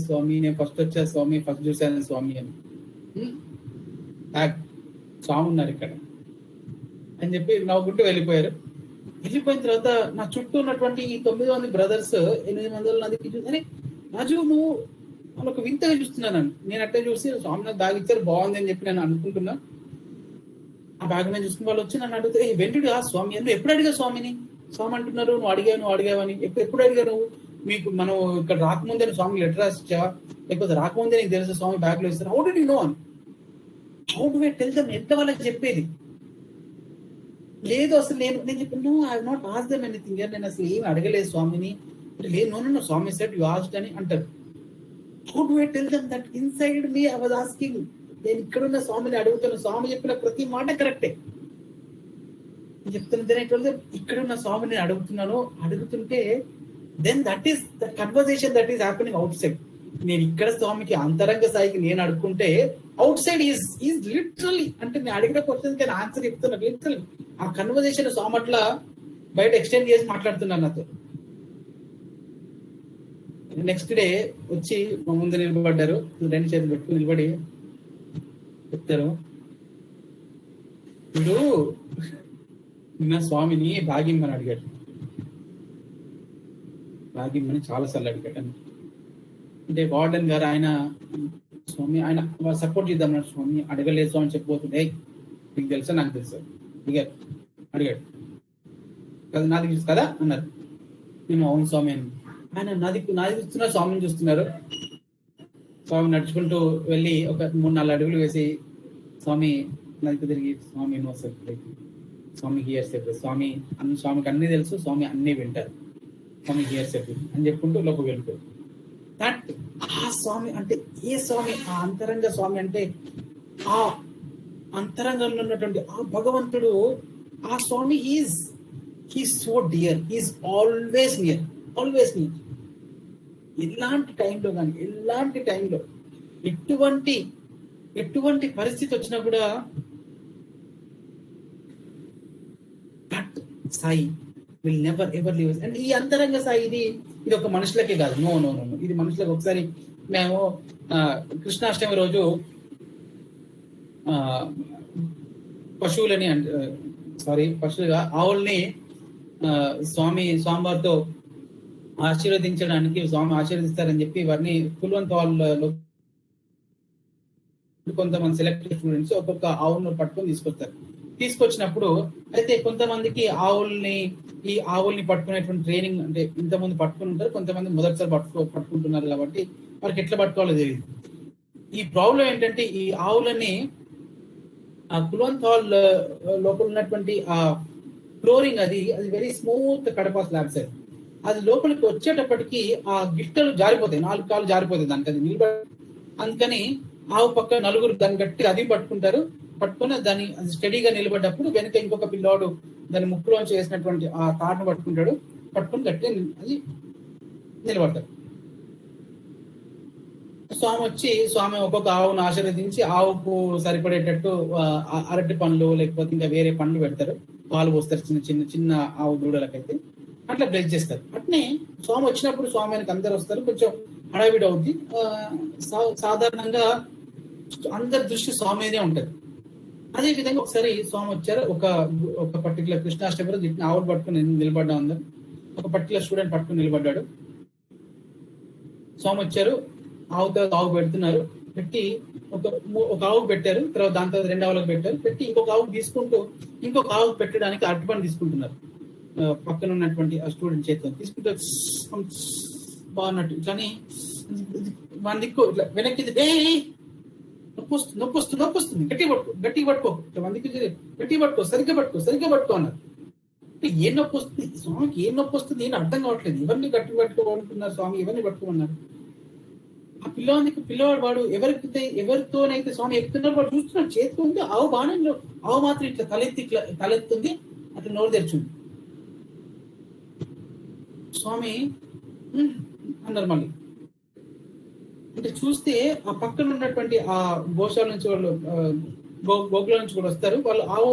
స్వామి నేను ఫస్ట్ వచ్చా స్వామి, ఫస్ట్ చూశాను స్వామి అని. బ్యాగ్ స్వామి ఉన్నారు ఇక్కడ అని చెప్పి నవ్వుకుంటూ వెళ్ళిపోయారు. వెళ్ళిపోయిన తర్వాత నా చుట్టూ ఉన్నటువంటి ఈ 9 మంది బ్రదర్స్ 8 మంది నదికి చూసి రాజు నువ్వు వాళ్ళొక వింతగా చూస్తున్నాను. నేను అట్టే చూసి స్వామి నాకు బ్యాగ్ ఇచ్చారు బాగుంది అని చెప్పి నేను అనుకుంటున్నా. ఆ బ్యాగ్ నేను చూసుకుని వాళ్ళు వచ్చి నన్ను అడిగితే వెంటుడు స్వామి నువ్వు ఎప్పుడు అడిగా స్వామిని? స్వామి అంటున్నారు నువ్వు అడిగావని. ఎప్పుడు అడిగా నువ్వు? మీకు మనం ఇక్కడ రాకముందే స్వామి లెటర్ రాసిచ్చా లేకపోతే రాకముందే నీకు తెలుసు స్వామి బ్యాగ్ లో ఇస్తారు? హౌ డి యు నో అని how do I tell them? ఎంత వాళ్ళకి చెప్పేది లేదు అసలు. నేను చెప్పాను I have not asked them anything, నేను అసలు ఏమి అడగలేదు స్వామిని. లేదు నో స్వామి సెడ్ యు ఆస్క్డ్ అని అంటారు. How do I tell them that inside me I was asking? నేను ఇక్కడున్న స్వామిని అడుగుతాను, స్వామి చెప్పిన ప్రతి మాట కరెక్టే చెప్తున్నా. ఇక్కడున్న స్వామిని అడుగుతుంటే then that is the conversation that is happening outside. నేను ఇక్కడ స్వామికి అంతరంగ స్థాయికి నేను అడుగుకుంటే అవుట్ సైడ్ ఈజ్ లిటరల్లీ అంటే నేను అడిగిన క్వశ్చన్ కి ఆన్సర్ చెప్తున్నా. లిటరల్లీ ఆ కన్వర్సేషన్ స్వామి అట్లా బయట ఎక్స్టెండ్ చేసి మాట్లాడుతున్నాను నాతో. నెక్స్ట్ డే వచ్చి మా ముందు నిలబడ్డారు, 2 చేతులు పెట్టుకుని నిలబడి చెప్తారు వీడు నిన్న స్వామిని భాగ్యమని అడిగాడు. భాగ్యమని చాలాసార్లు అడిగాడు. అంటే వార్డెన్ గారు ఆయన స్వామి ఆయన సపోర్ట్ చేద్దాం స్వామి అడగలేదు స్వామి చెప్పబోతుండే మీకు తెలుసా నాకు తెలుసు అడిగాడు కదా నాది తెలుసు కదా అన్నారు. నేను అవును స్వామి అని. ఆయన నాది చూస్తున్నా స్వామిని చూస్తున్నారు. స్వామి నడుచుకుంటూ వెళ్ళి ఒక 3-4 అడుగులు వేసి స్వామి నదికి తిరిగి స్వామి no separate, Swami here separate, స్వామికి అన్ని తెలుసు, స్వామి అన్ని వింటారు, స్వామి హియర్ సెపరేట్ అని చెప్పుకుంటూ లోపలికి వెళ్ళిపోయారు. దట్ ఆ స్వామి అంటే ఏ స్వామి? ఆ అంతరంగ స్వామి అంటే ఆ అంతరంగంలో ఉన్నటువంటి ఆ భగవంతుడు, ఆ Swami he's so dear, he's always near. ఎలాంటి టైంలో ఎటువంటి పరిస్థితి వచ్చినా కూడా that Sai will never ever leave. And ఈ అంతరంగ సాయి ఇది ఒక మనుషులకే కాదు, నో ఇది మనుషులకు. ఒకసారి మేము కృష్ణాష్టమి రోజు పశువులుగా ఆవుల్ని స్వామివారితో ఆశీర్వదించడానికి స్వామి ఆశీర్వదిస్తారని చెప్పి వారిని కులవంత వాళ్ళు కొంతమంది సెలెక్ట్ స్టూడెంట్స్ ఒక్కొక్క ఆవును పట్టుకొని తీసుకొస్తారు. తీసుకొచ్చినప్పుడు అయితే కొంతమందికి ఈ ఆవుల్ని పట్టుకునేటువంటి ట్రైనింగ్ అంటే ఇంతమంది పట్టుకుని ఉంటారు, కొంతమంది మొదటిసారి పట్టుకుంటున్నారు కాబట్టి వారికి ఎట్లా పట్టుకోవాలో తెలియదు. ఈ ప్రాబ్లం ఏంటంటే ఈ ఆవులని ఆ కుల్వంత్ హాల్ లోపల ఉన్నటువంటి ఆ ఫ్లోరింగ్ అది వెరీ స్మూత్ కడప స్లాబ్స్ అది లోపలికి వచ్చేటప్పటికి ఆ గిట్టలు జారిపోతాయి, 4 కాళ్ళు జారిపోతాయి దానికి అది అందుకని ఆవు పక్క నలుగురు దాన్ని గట్టి అది పట్టుకుంటారు. పట్టుకుని దాన్ని స్టడీగా నిలబడ్డప్పుడు వెనక ఇంకొక పిల్లోడు దాని ముక్కులోంచి వేసినటువంటి ఆ తాడును పట్టుకుని గట్టిగా అది నిలబడతారు. స్వామి ఒక్కొక్క ఆవును ఆశీర్వదించి ఆవుకు సరిపడేటట్టు అరటి పండ్లు లేకపోతే ఇంకా వేరే పండ్లు పెడతారు, పాలు పోస్తారు చిన్న చిన్న చిన్న ఆవు దూడలకైతే అట్లా బ్లెస్ చేస్తారు. అట్నే స్వామి వచ్చినప్పుడు స్వామి వెనక అందరు వస్తారు, కొంచెం హడావిడి అవుద్ది. సాధారణంగా అందరి దృష్టి స్వామి మీదే ఉంటది. అదే విధంగా ఒకసారి స్వామి వచ్చారు, ఒక పర్టికులర్ కృష్ణాష్టమి రోజు ఆవులు పట్టుకుని నిలబడ్డా అందరు, ఒక పర్టికులర్ స్టూడెంట్ పట్టుకుని నిలబడ్డాడు. స్వామి వచ్చారు, ఆవు పెడుతున్నారు, పెట్టి ఒక ఆవుకు పెట్టారు, తర్వాత దాని తర్వాత 2 ఆవులకు పెట్టారు, పెట్టి ఇంకొక ఆవుకు తీసుకుంటూ ఇంకొక ఆవుకు పెట్టడానికి అరటిపండు తీసుకుంటున్నారు. పక్కన ఉన్నటువంటి ఆ స్టూడెంట్ చేతితో తీసుకుంటే బాగున్నట్టు కానీ మన దిక్కు ఇట్లా వెనక్కి నొప్పి వస్తుంది గట్టిగా పట్టుకో మందికి గట్టిగా పట్టుకో సరిగ్గా పట్టుకో అన్నారు. ఏం నొప్పి వస్తుంది స్వామికి, ఏం నొప్పి వస్తుంది ఏం అర్థం కావట్లేదు. ఎవరిని గట్టి పట్టుకోవాలనుకున్నారు స్వామి, ఎవరిని పట్టుకోమన్నారు? ఆ పిల్లవాడు వాడు ఎవరితోనైతే స్వామి ఎక్కుతున్నారు వాడు చూస్తున్నాడు, చేతితో ఉంది ఆవు బాగానే, ఆవు మాత్రం ఇట్లా తలెత్తుంది, అట్లా నోరు తెరిచింది. స్వామి అన్నారు మళ్ళీ. అంటే చూస్తే ఆ పక్కన ఉన్నటువంటి ఆ గోశాల నుంచి వాళ్ళు గోకుల నుంచి కూడా వస్తారు, వాళ్ళు ఆవు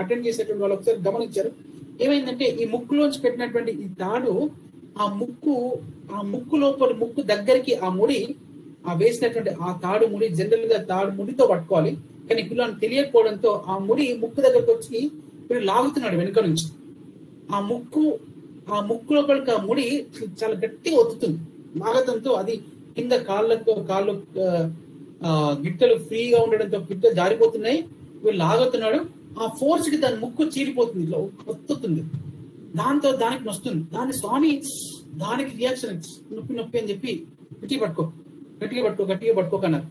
అటెండ్ చేసేటువంటి వాళ్ళు ఒకసారి గమనించారు. ఏమైందంటే ఈ ముక్కులోంచి పెట్టినటువంటి ఈ తాడు ఆ ముక్కు లోపల ముక్కు దగ్గరికి ఆ ముడి ఆ వేసినటువంటి ఆ తాడు ముడి జనరల్ గా తాడు ముడితో పట్టుకోవాలి, కానీ పిల్లలు తెలియకపోవడంతో ఆ ముడి ముక్కు దగ్గరకు వచ్చి వీడు లాగుతున్నాడు వెనుక నుంచి. ఆ ముక్కు లోపలికి ఆ ముడి చాలా గట్టిగా ఒత్తుతుంది. లాగడంతో అది కింద కాళ్ళు గిట్టలు ఫ్రీగా ఉండడంతో గిట్టలు జారిపోతున్నాయి, వీళ్ళు లాగుతున్నాడు. ఆ ఫోర్స్ కి దాని ముక్కు చీలిపోతుంది, ఇట్లా ఒత్తుతుంది, దాంతో దానికి నొస్తుంది. దాని స్వామి దానికి రియాక్షన్ నొప్పి అని చెప్పి గట్టిగా పట్టుకోకన్నారు.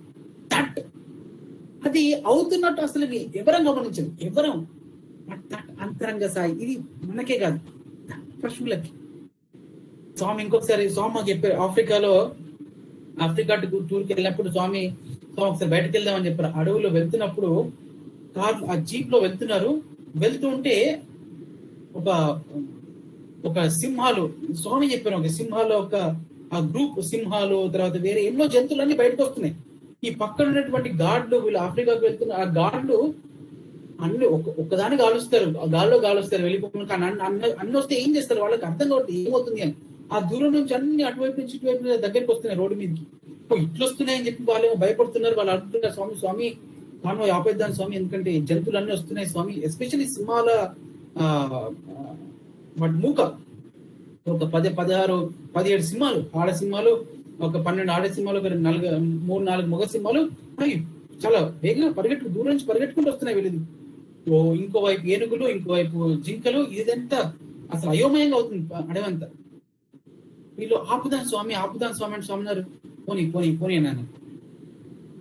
అది అవుతున్నట్టు అసలు ఎవరం గమనించదు, ఎవరం అంతరంగ సాయి. ఇది మనకే కాదు పశువులకి. స్వామి ఇంకొకసారి మాకు చెప్పారు, ఆఫ్రికా టూర్కి వెళ్ళినప్పుడు స్వామి ఒకసారి బయటకు వెళ్దామని చెప్పారు. అడవుల్లో వెళ్తున్నప్పుడు ఆ జీప్ లో వెళ్తుంటే ఒక సింహాలు స్వామి చెప్పారు, ఒక సింహాలు ఆ గ్రూప్ సింహాలు తర్వాత వేరే ఎన్నో జంతువులన్నీ బయటకు వస్తున్నాయి. ఈ పక్కన ఉన్నటువంటి గాడ్లు వీళ్ళు ఆఫ్రికాకు వెళ్తున్న ఆ గాడ్లు అన్ని ఒక్కదాన్ని గాలుస్తారు, వెళ్ళిపోకుండా అన్ని వస్తే ఏం చేస్తారు వాళ్ళకి అర్థం కావట్లేదు ఏమవుతుంది అని. ఆ దూరం నుంచి అన్ని అటువైపు నుంచి ఇటువైపు దగ్గరికి వస్తున్నాయి రోడ్డు మీదకి. ఇట్లు వస్తున్నాయని చెప్పి వాళ్ళు భయపడుతున్నారు. వాళ్ళు అడుగుతున్నారు స్వామి మనం ఆపేద్దాం స్వామి, ఎందుకంటే జంతువులు అన్ని వస్తున్నాయి స్వామి, ఎస్పెషల్లీ సింహాల వాటి మూక ఒక 17 సింహాలు, ఆడ సింహాలు ఒక 12 ఆడ సింహాలు, ఒక 3-4 మగ సింహాలు చాలా వేగంగా దూరం నుంచి పరిగెట్టుకుంటూ వస్తున్నాయి. వీళ్ళది ఇంకోవైపు ఏనుగులు, ఇంకోవైపు జింకలు, ఇదంతా అసలు అయోమయంగా అవుతుంది అడవంతా. వీళ్ళు ఆపుదాం స్వామి అంటే స్వామి అన్నారు పోనీ అన్నాను.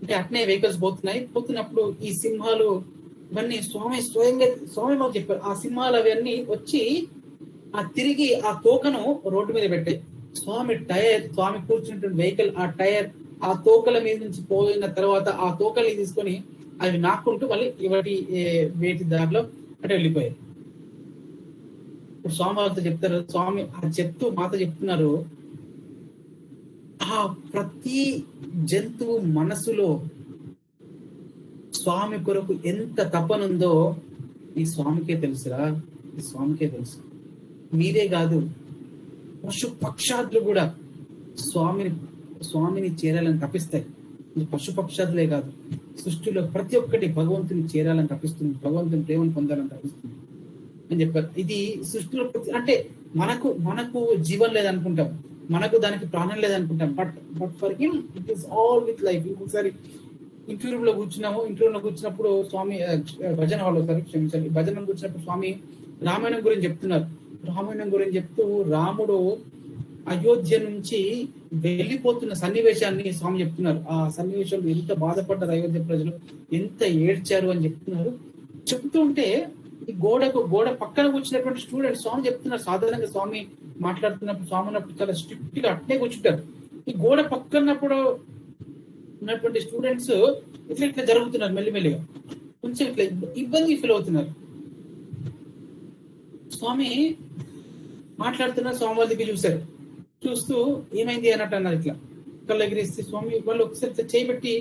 అంటే అట్నే వెహికల్స్ పోతున్నప్పుడు ఈ సింహాలు ఇవన్నీ స్వామి మాకు చెప్పారు. ఆ సింహాలు అవన్నీ వచ్చి తిరిగి ఆ తోకను రోడ్డు మీద పెట్టాయి. స్వామి కూర్చున్నటువంటి వెహికల్ ఆ టైర్ ఆ తోకల మీద నుంచి పోయిన తర్వాత ఆ తోకల్ని తీసుకొని అవి నాక్కుంటూ మళ్ళీ వేటి దారిలో అంటే వెళ్ళిపోయాయి. ఇప్పుడు స్వామి వాళ్ళతో చెప్తారు, స్వామి మాతో చెప్తున్నారు, ఆ ప్రతి జంతువు మనసులో స్వామి కొరకు ఎంత తపనుందో ఈ స్వామికే తెలుసురా, ఈ స్వామికే తెలుసు. మీరే కాదు పశు పక్షాదులు కూడా స్వామిని చేరాలని తప్పిస్తాయి. పశు పక్షాదులే కాదు, సృష్టిలో ప్రతి ఒక్కటి భగవంతుని చేరాలని తప్పిస్తుంది, భగవంతుని ప్రేమను పొందాలని తప్పిస్తుంది అని చెప్పారు. ఇది సృష్టిలో అంటే మనకు జీవం లేదనుకుంటాం, మనకు దానికి ప్రాణం లేదనుకుంటాం, but for him it is all with life. ఇంకొకసారి ఇంటర్వ్యూ రూమ్ లో కూర్చున్నాము. ఇంటర్వ్యూ లో కూర్చున్నప్పుడు స్వామి భజన హాల్ అవుతారు, క్షమించాలి, భజన కూర్చున్నప్పుడు స్వామి రామాయణం గురించి చెప్తున్నారు. రామాయణం గురించి చెప్తూ రాముడు అయోధ్య నుంచి వెళ్ళిపోతున్న సన్నివేశాన్ని స్వామి చెప్తున్నారు. ఆ సన్నివేశంలో ఎంత బాధపడ్డారు అయోధ్య ప్రజలు, ఎంత ఏడ్చారు అని చెప్తున్నారు. చెప్తూ ఉంటే ఈ గోడ పక్కన కూర్చున్నటువంటి స్టూడెంట్ స్వామి చెప్తున్నారు. సాధారణంగా స్వామి మాట్లాడుతున్నప్పుడు, స్వామి ఉన్నప్పుడు చాలా స్ట్రిక్ట్ గా అట్నే కూర్చుంటారు. ఈ గోడ పక్కనప్పుడు ఉన్నటువంటి స్టూడెంట్స్ ఇట్లా ఇట్లా జరుగుతున్నారు, మెల్లిమెల్లిగా కొంచెం ఇట్లా ఇబ్బంది ఫీల్ అవుతున్నారు. స్వామి మాట్లాడుతున్నారు, స్వామి వాళ్ళ దగ్గర చూశారు. చూస్తూ ఏమైంది అన్నట్టు అన్నారు. ఇట్లా కళ్ళు ఎగిరిస్తే స్వామి వాళ్ళు ఒకసారి చేయబెట్టి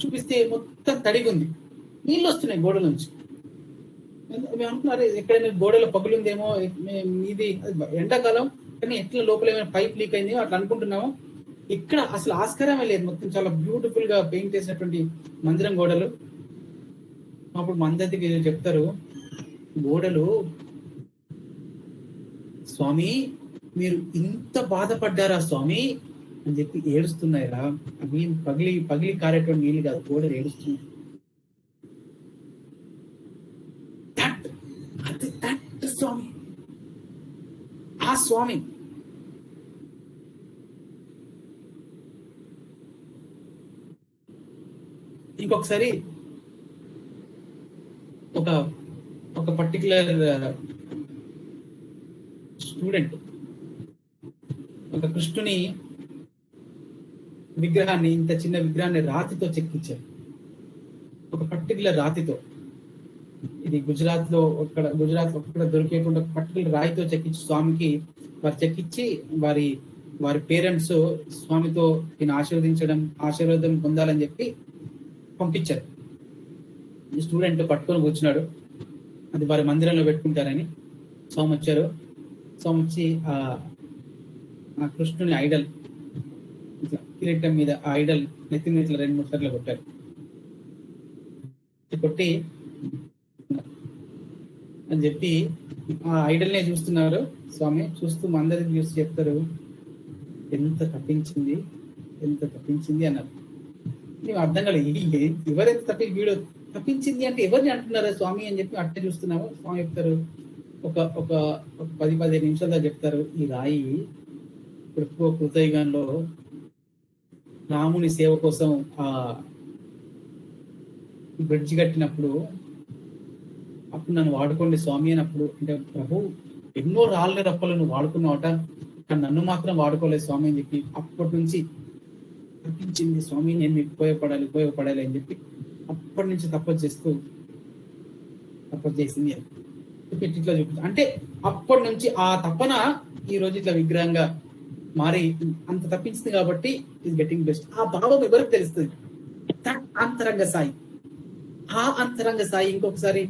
చూపిస్తే మొత్తం తడిగి ఉంది, నీళ్ళు వస్తున్నాయి గోడ నుంచి. అనుకున్నారు ఎక్కడైనా గోడలో పగులుందేమో, ఇది ఎండాకాలం కానీ ఎట్లా లోపల ఏమైనా పైప్ లీక్ అయిందేమో అట్లా అనుకుంటున్నామో. ఇక్కడ అసలు ఆస్కారమే లేదు, మొత్తం చాలా బ్యూటిఫుల్ గా పెయింట్ చేసినటువంటి మందిరం గోడలు. అప్పుడు మందరికి చెప్తారు, గోడలు స్వామి మీరు ఇంత బాధపడ్డారా స్వామి అని చెప్పి ఏడుస్తున్నాయిరా, అవి పగిలి పగిలి కారేటువంటి నీళ్ళు కాదు, గోడలు ఏడుస్తున్నాయి. స్వామి ఆ స్వామి ఇంకొకసారి ఒక ఒక పర్టికులర్ స్టూడెంట్ ఒక కృష్ణుని విగ్రహాన్ని, ఇంత చిన్న విగ్రహాన్ని రాతితో చెక్కించారు. ఒక పర్టికులర్ రాతితో, ఇది గుజరాత్ లో ఒక్కడ దొరికేటువంటి ఒక పర్టికులర్ రాయితో చెక్కించి స్వామికి వారు చెక్కించి వారి పేరెంట్స్ స్వామితో ఈయన ఆశీర్వాదం పొందాలని చెప్పి పంపించారు. స్టూడెంట్ పట్టుకొని కూర్చున్నాడు, అది వారి మందిరంలో పెట్టుకుంటారని. స్వామి వచ్చారు. స్వామి వచ్చి ఆ కృష్ణుని ఐడల్ ఇట్లా కిరీటం మీద ఆ ఐడల్ నెత్తి మీద ఇట్లా 2-3 సార్లు కొట్టారు. కొట్టి అని చెప్పి ఆ ఐడల్నే చూస్తున్నారు స్వామి. చూస్తూ అందరికి చూసి చెప్తారు, ఎంత తప్పించింది అన్నారు. మేము అర్థం కాలేదు, ఎవరైతే వీడు తప్పించింది అంటే ఎవరిని అంటున్నారా స్వామి అని చెప్పి అట్టే చూస్తున్నాము. స్వామి చెప్తారు, ఒక 10-15 నిమిషాల్లో చెప్తారు, ఈ రాయి ఇప్పుడు కృతయుగంలో రాముని సేవ కోసం ఆ బ్రిడ్జ్ కట్టినప్పుడు అప్పుడు నన్ను వాడుకోండి స్వామి అన్నప్పుడు, అంటే ప్రభు ఎన్నో రాళ్ళ రప్పలు నువ్వు వాడుకున్నావట, కానీ నన్ను మాత్రం వాడుకోలేదు స్వామి అని చెప్పి అప్పటి నుంచి తప్పించింది స్వామి, నేను మీకు ఉపయోగపడాలి అని చెప్పి అప్పటి నుంచి తపస్సు చేసింది అని ఇట్లా చూపించు. అంటే అప్పటి నుంచి ఆ తపన ఈ రోజు ఇట్లా విగ్రహంగా మారి అంత తప్పించింది కాబట్టి ఈజ్ గెటింగ్ బెస్ట్. ఆ భావం ఎవరికి తెలుస్తుంది? అంతరంగ సాయి. ఆ అంతరంగ సాయి ఇంకొకసారి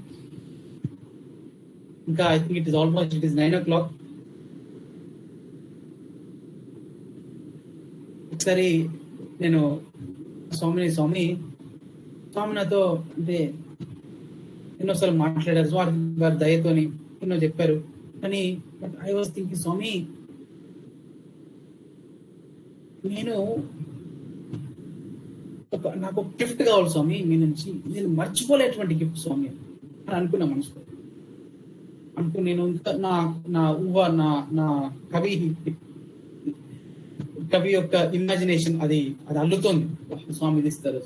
ఇంకా I think it is 9 o'clock. ఒకసారి నేను స్వామి నాతో అంటే ఎన్నోసార్లు మాట్లాడారు, వారి దయతోని ఎన్నో చెప్పారు. కానీ ఐ వాజ్ థింకింగ్, స్వామి నాకు ఒక గిఫ్ట్ కావాలి స్వామి మీ నుంచి, నేను మర్చిపోలేటువంటి గిఫ్ట్ స్వామి అని అనుకున్నా మనసులో. నేను ఇంకా నా కవి యొక్క ఇమాజినేషన్ అది అల్లుతోంది. స్వామి ఇది ఇస్తారు,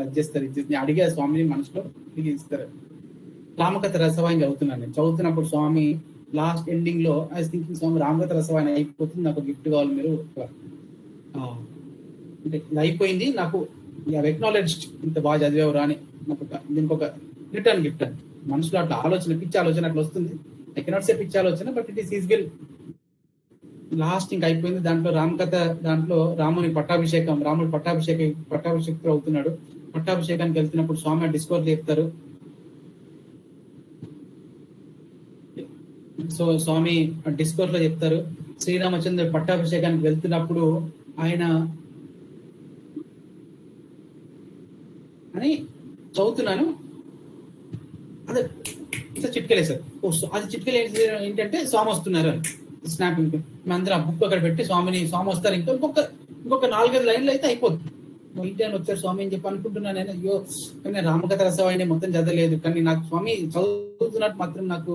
అది చేస్తారు. నేను అడిగా స్వామిని మనసులో, ఇది ఇస్తారు. రామకథ రసవాయిని చదువుతున్నాను. నేను చదువుతున్నప్పుడు స్వామి లాస్ట్ ఎండింగ్ లో ఐ థింకింగ్, స్వామి రామకథ రసవాయిని అయిపోతుంది, నాకు గిఫ్ట్ కావాలి మీరు అంటే ఇది అయిపోయింది, నాకు ఎక్నాలెడ్జ్డ్ ఇంత బాగా చదివేవరా అని నాకు దీనికి ఒక రిటర్న్ గిఫ్ట్ అని మనసులో అట్లా పిచ్చి ఆలోచన అట్లా వస్తుంది. ఐ కెనాట్ సే పిచ్చి ఆలోచన, బట్ ఇట్ ఈస్ ఈజ్విల్. లాస్ట్ ఇంకా అయిపోయింది. దాంట్లో రామకథ, దాంట్లో రాముడు పట్టాభిషేకం అవుతున్నాడు. పట్టాభిషేకానికి వెళ్తున్నప్పుడు స్వామి డిస్కోర్ చెప్తారు. సో స్వామి డిస్కోర్ లో చెప్తారు, శ్రీరామచంద్ర పట్టాభిషేకానికి వెళ్తున్నప్పుడు ఆయన అని చదువుతున్నాను, అదే ఇట్లా చిట్కలేసారు. అది చిట్కలు ఏంటంటే స్వామి వస్తున్నారు అని స్నాపింగ్. మేమందరం ఆ బుక్ అక్కడ పెట్టి స్వామి వస్తారు, ఇంకొక 4-5 లైన్లు అయితే అయిపోతుంది. ఇంటి అని వచ్చారు స్వామి అని చెప్పి అనుకుంటున్నాను నేను. అయ్యో కానీ రామకథ రసవాయిని మొత్తం చదవలేదు, కానీ నాకు స్వామి చదువుతున్నట్టు మాత్రం నాకు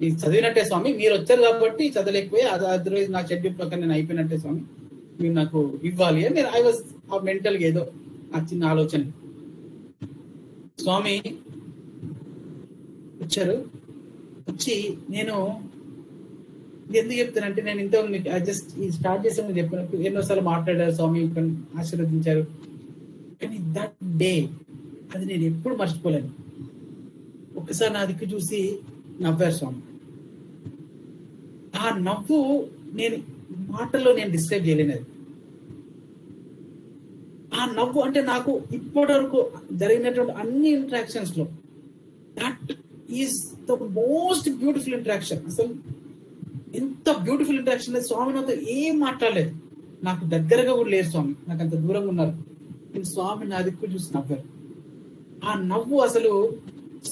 ఇది చదివినట్టే స్వామి, మీరు వచ్చారు కాబట్టి చదవలేకపోయి అదర్వైజ్ నా షెడ్యూల్ ప్రకారం నేను అయిపోయినట్టే స్వామి, మీరు నాకు ఇవ్వాలి అని నేను ఐ వాజ్ మెంటల్ గా ఏదో ఆ చిన్న ఆలోచన. స్వామి వచ్చారు, వచ్చి నేను ఎందుకు చెప్తానంటే నేను ఇంత జస్ట్ ఈ స్టార్ట్ చేసే ముందు చెప్పినప్పుడు ఎన్నోసార్లు మాట్లాడారు స్వామి, ఆశీర్వదించారు, కానీ దట్ డే అది నేను ఎప్పుడు మర్చిపోలేను. ఒక్కసారి నా దిక్కు చూసి నవ్వారు స్వామి. ఆ నవ్వు నేను మాటల్లో నేను డిస్క్రైబ్ చేయలేను. అది ఆ నవ్వు అంటే నాకు ఇప్పటి వరకు జరిగినటువంటి అన్ని ఇంటరాక్షన్స్ లో that is the most beautiful interaction. అసలు ఎంత బ్యూటిఫుల్ ఇంటరాక్షన్ లేదు. స్వామి నాతో ఏం మాట్లాడలేదు, నాకు దగ్గరగా కూడా లేదు స్వామి, నాకు అంత దూరంగా ఉన్నారు. నేను స్వామి నా దిక్కు చూసి నవ్వారు. ఆ నవ్వు అసలు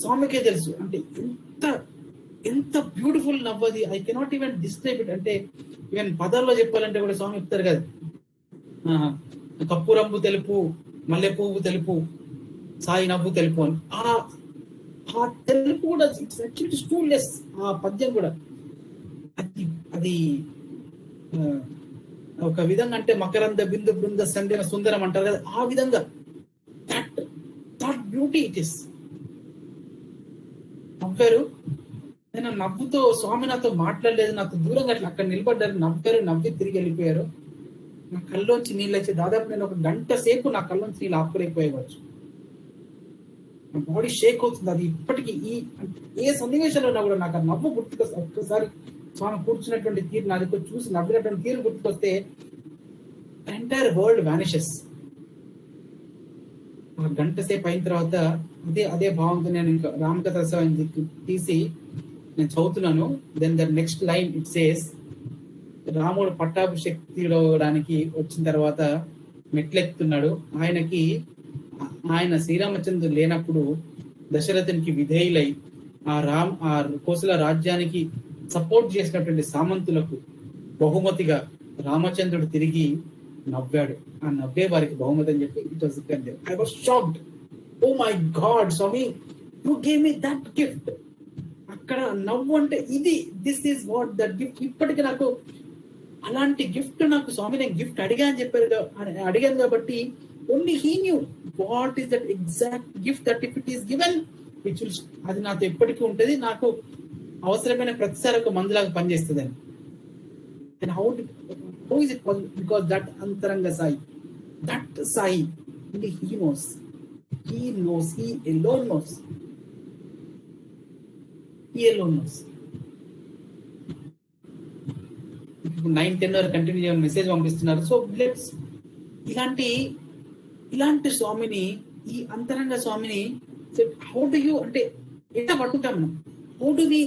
స్వామికే తెలుసు అంటే ఎంత ఎంత బ్యూటిఫుల్ నవ్వు అది. I cannot even describe it. అంటే ఈవెన్ పదాల్లో చెప్పాలంటే కూడా స్వామి చెప్తారు కదా, కప్పు రంగు తెలుపు, మల్లె పువ్వు తెలుపు, సాయి నవ్వు తెలుపు అని. ఆ తెలుపు కూడా ఇట్స్ యాక్చువల్లీ స్టూల్లెస్. ఆ పద్యం కూడా అది అది ఒక విధంగా అంటే మకరంద బిందు బృంద సంధిన సుందరం అంటారు కదా, ఆ విధంగా దట్ బ్యూటీ ఇట్ ఇస్. నవ్వారు, నేను నవ్వుతో స్వామి నాతో మాట్లాడలేదు, నాతో దూరంగా అట్లా అక్కడ నిలబడ్డారు, నవ్వారు, నవ్వి తిరిగి వెళ్ళిపోయారు. నా కళ్ళలోంచి నీళ్ళు వచ్చి దాదాపు నేను ఒక గంట సేపు నా కళ్ళలోంచి నీళ్ళు ఆపుకోలేకపోయేవచ్చు. నా బాడీ షేక్ అవుతుంది. అది ఇప్పటికీ ఏ సన్నివేశంలో ఉన్నా కూడా నాకు ఆ నవ్వు గుర్తుకొస్తే, ఒక్కసారి స్వామి కూర్చున్నటువంటి తీరు నాది చూసి నవ్వినటువంటి తీరు గుర్తుకొస్తే ఎంటైర్ వరల్డ్ వానిషెస్. ఒక గంట సేపు అయిన తర్వాత అదే భావంతో నేను ఇంకా రామకథ రసవాయిని తీసి నేను చదువుతున్నాను. Then the next line it says, రాముడు పట్టాభిషేక్తిలోడానికి వచ్చిన తర్వాత మెట్లెక్కుతున్నాడు. ఆయన శ్రీరామచంద్రుడు లేనప్పుడు దశరథునికి విధేయులై ఆ కోసల రాజ్యానికి సపోర్ట్ చేసినటువంటి సామంతులకు బహుమతిగా రామచంద్రుడు తిరిగి నవ్వాడు. ఆ నవ్వే వారికి బహుమతి అని చెప్పి it was I was shocked. Oh my God స్వామి, you gave me that gift. అక్కడ నవ్వు అంటే ఇది, this is what that gift. ఇప్పటికీ నాకు అలాంటి గిఫ్ట్ నాకు స్వామి, నేను గిఫ్ట్ అడిగాను కాబట్టి only he knew what is that exact gift that if it is given which will, అది నాతో ఎప్పటికీ ఉంటుంది, నాకు అవసరమైన ప్రతిసారి ఒక మందులాగా పనిచేస్తుంది అని. And how is it possible? Because that అంతరంగ Sai, that Sai only he knows, he alone knows, ఇప్పుడు 9-10 వరకు కంటిన్యూ చేయమని మెసేజ్ పంపిస్తున్నారు. సో లెట్స్ ఇలాంటి స్వామిని, ఈ అంతరంగ స్వామిని హౌ డు యూ అంటే ఎట్లా పట్టుకుంటాం మనం? How do we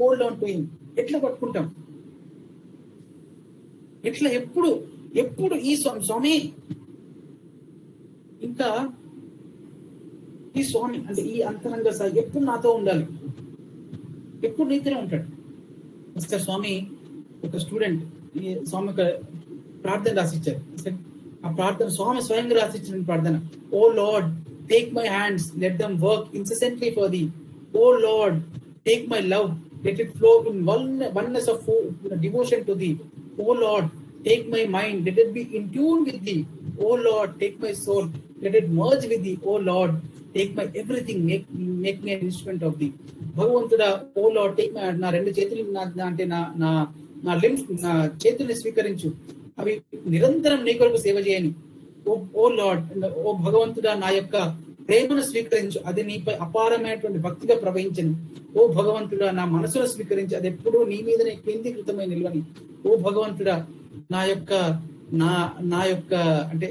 hold on to him? ఎట్లా పట్టుకుంటాం? ఎట్లా ఎప్పుడు ఈ స్వామి ఇంకా ఈ స్వామి అంటే ఈ అంతరంగ సాయి ఎప్పుడు నాతో ఉండాలి, ఎప్పుడు నీతోనే ఉంటాడు. మిస్టర్ స్వామి ఒక స్టూడెంట్ ఈ స్వామి ఒక ప్రార్థన రాసిచ్చారు. ఆ ప్రార్థన స్వామి స్వయంగా రాసిచ్చిన ప్రార్థన. Oh lord take my hands, let them work incessantly for thee. Oh lord take my love, let it flow in oneness of devotion to thee. O Lord, take my mind, let it be in tune with thee. O Lord, take my soul, let it merge with thee. O Lord, take my everything, make me an instrument of thee. భగవంతుడా, ఓ lord take my, నా రెండు చేతులు అంటే నా limbs, నా చేతుల్ని స్వీకరించు, అవి నిరంతరం నీ కొరకు సేవ చేయని. ఓ లార్డ్, ఓ భగవంతుడా, నా యొక్క ప్రేమను స్వీకరించు, అది నీపై అపారమైనటువంటి భక్తిగా ప్రవహించని. ఓ భగవంతుడా, నా మనసును స్వీకరించి, అది ఎప్పుడూ నీ మీదనే కేంద్రీకృతమై నిల్వని. ఓ భగవంతుడా, నా యొక్క అంటే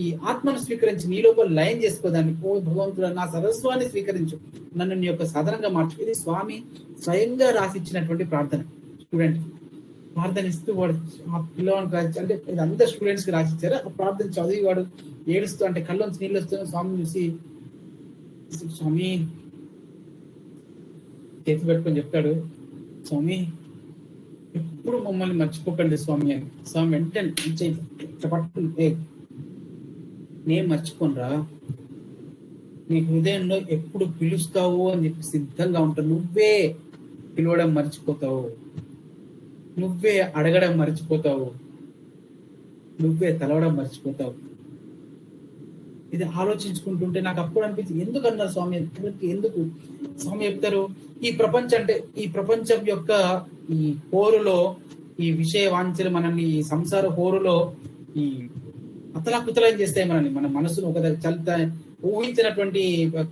ఈ ఆత్మను స్వీకరించి నీ లోపల లయం చేసుకోదాన్ని. ఓ భగవంతుడా, నా సర్వస్వాన్ని స్వీకరించు, నన్ను నీ యొక్క సాధనంగా మార్చు. ఇది స్వామి స్వయంగా రాసిచ్చినటువంటి ప్రార్థన. స్టూడెంట్ ప్రార్థన ఇస్తూ వాడు ఆ పిల్లవాడికి రాసి, అంటే ఇది అందరు స్టూడెంట్స్ కి రాసిచ్చారు. ఆ ప్రార్థన చదివి వాడు ఏడుస్తూ అంటే కళ్ళలోంచి నీళ్ళు వస్తున్న స్వామిని చూసి, స్వామి చేతి పెట్టుకొని చెప్తాడు, స్వామి ఎప్పుడు మమ్మల్ని మర్చిపోకండి స్వామి అని. స్వామి వెంటనే పట్టుకుని నేను మర్చిపోనరా, నీ హృదయంలో ఎప్పుడు పిలుస్తావు అని చెప్పి సిద్ధంగా ఉంటావు. నువ్వే పిలవడం మర్చిపోతావు, నువ్వే అడగడం మర్చిపోతావు, నువ్వే తలవడం మర్చిపోతావు. ఇది ఆలోచించుకుంటుంటే నాకు అప్పుడు అనిపించింది, ఎందుకు అన్నారు స్వామి, ఎందుకు స్వామి చెప్తారు, ఈ ప్రపంచం యొక్క ఈ హోరులో, ఈ విషయ వాంఛలు మనల్ని ఈ సంసార హోరులో ఈ అతలాకుతలం చేస్తాయి మనల్ని, మన మనసును ఒక చల్తా ఊహించినటువంటి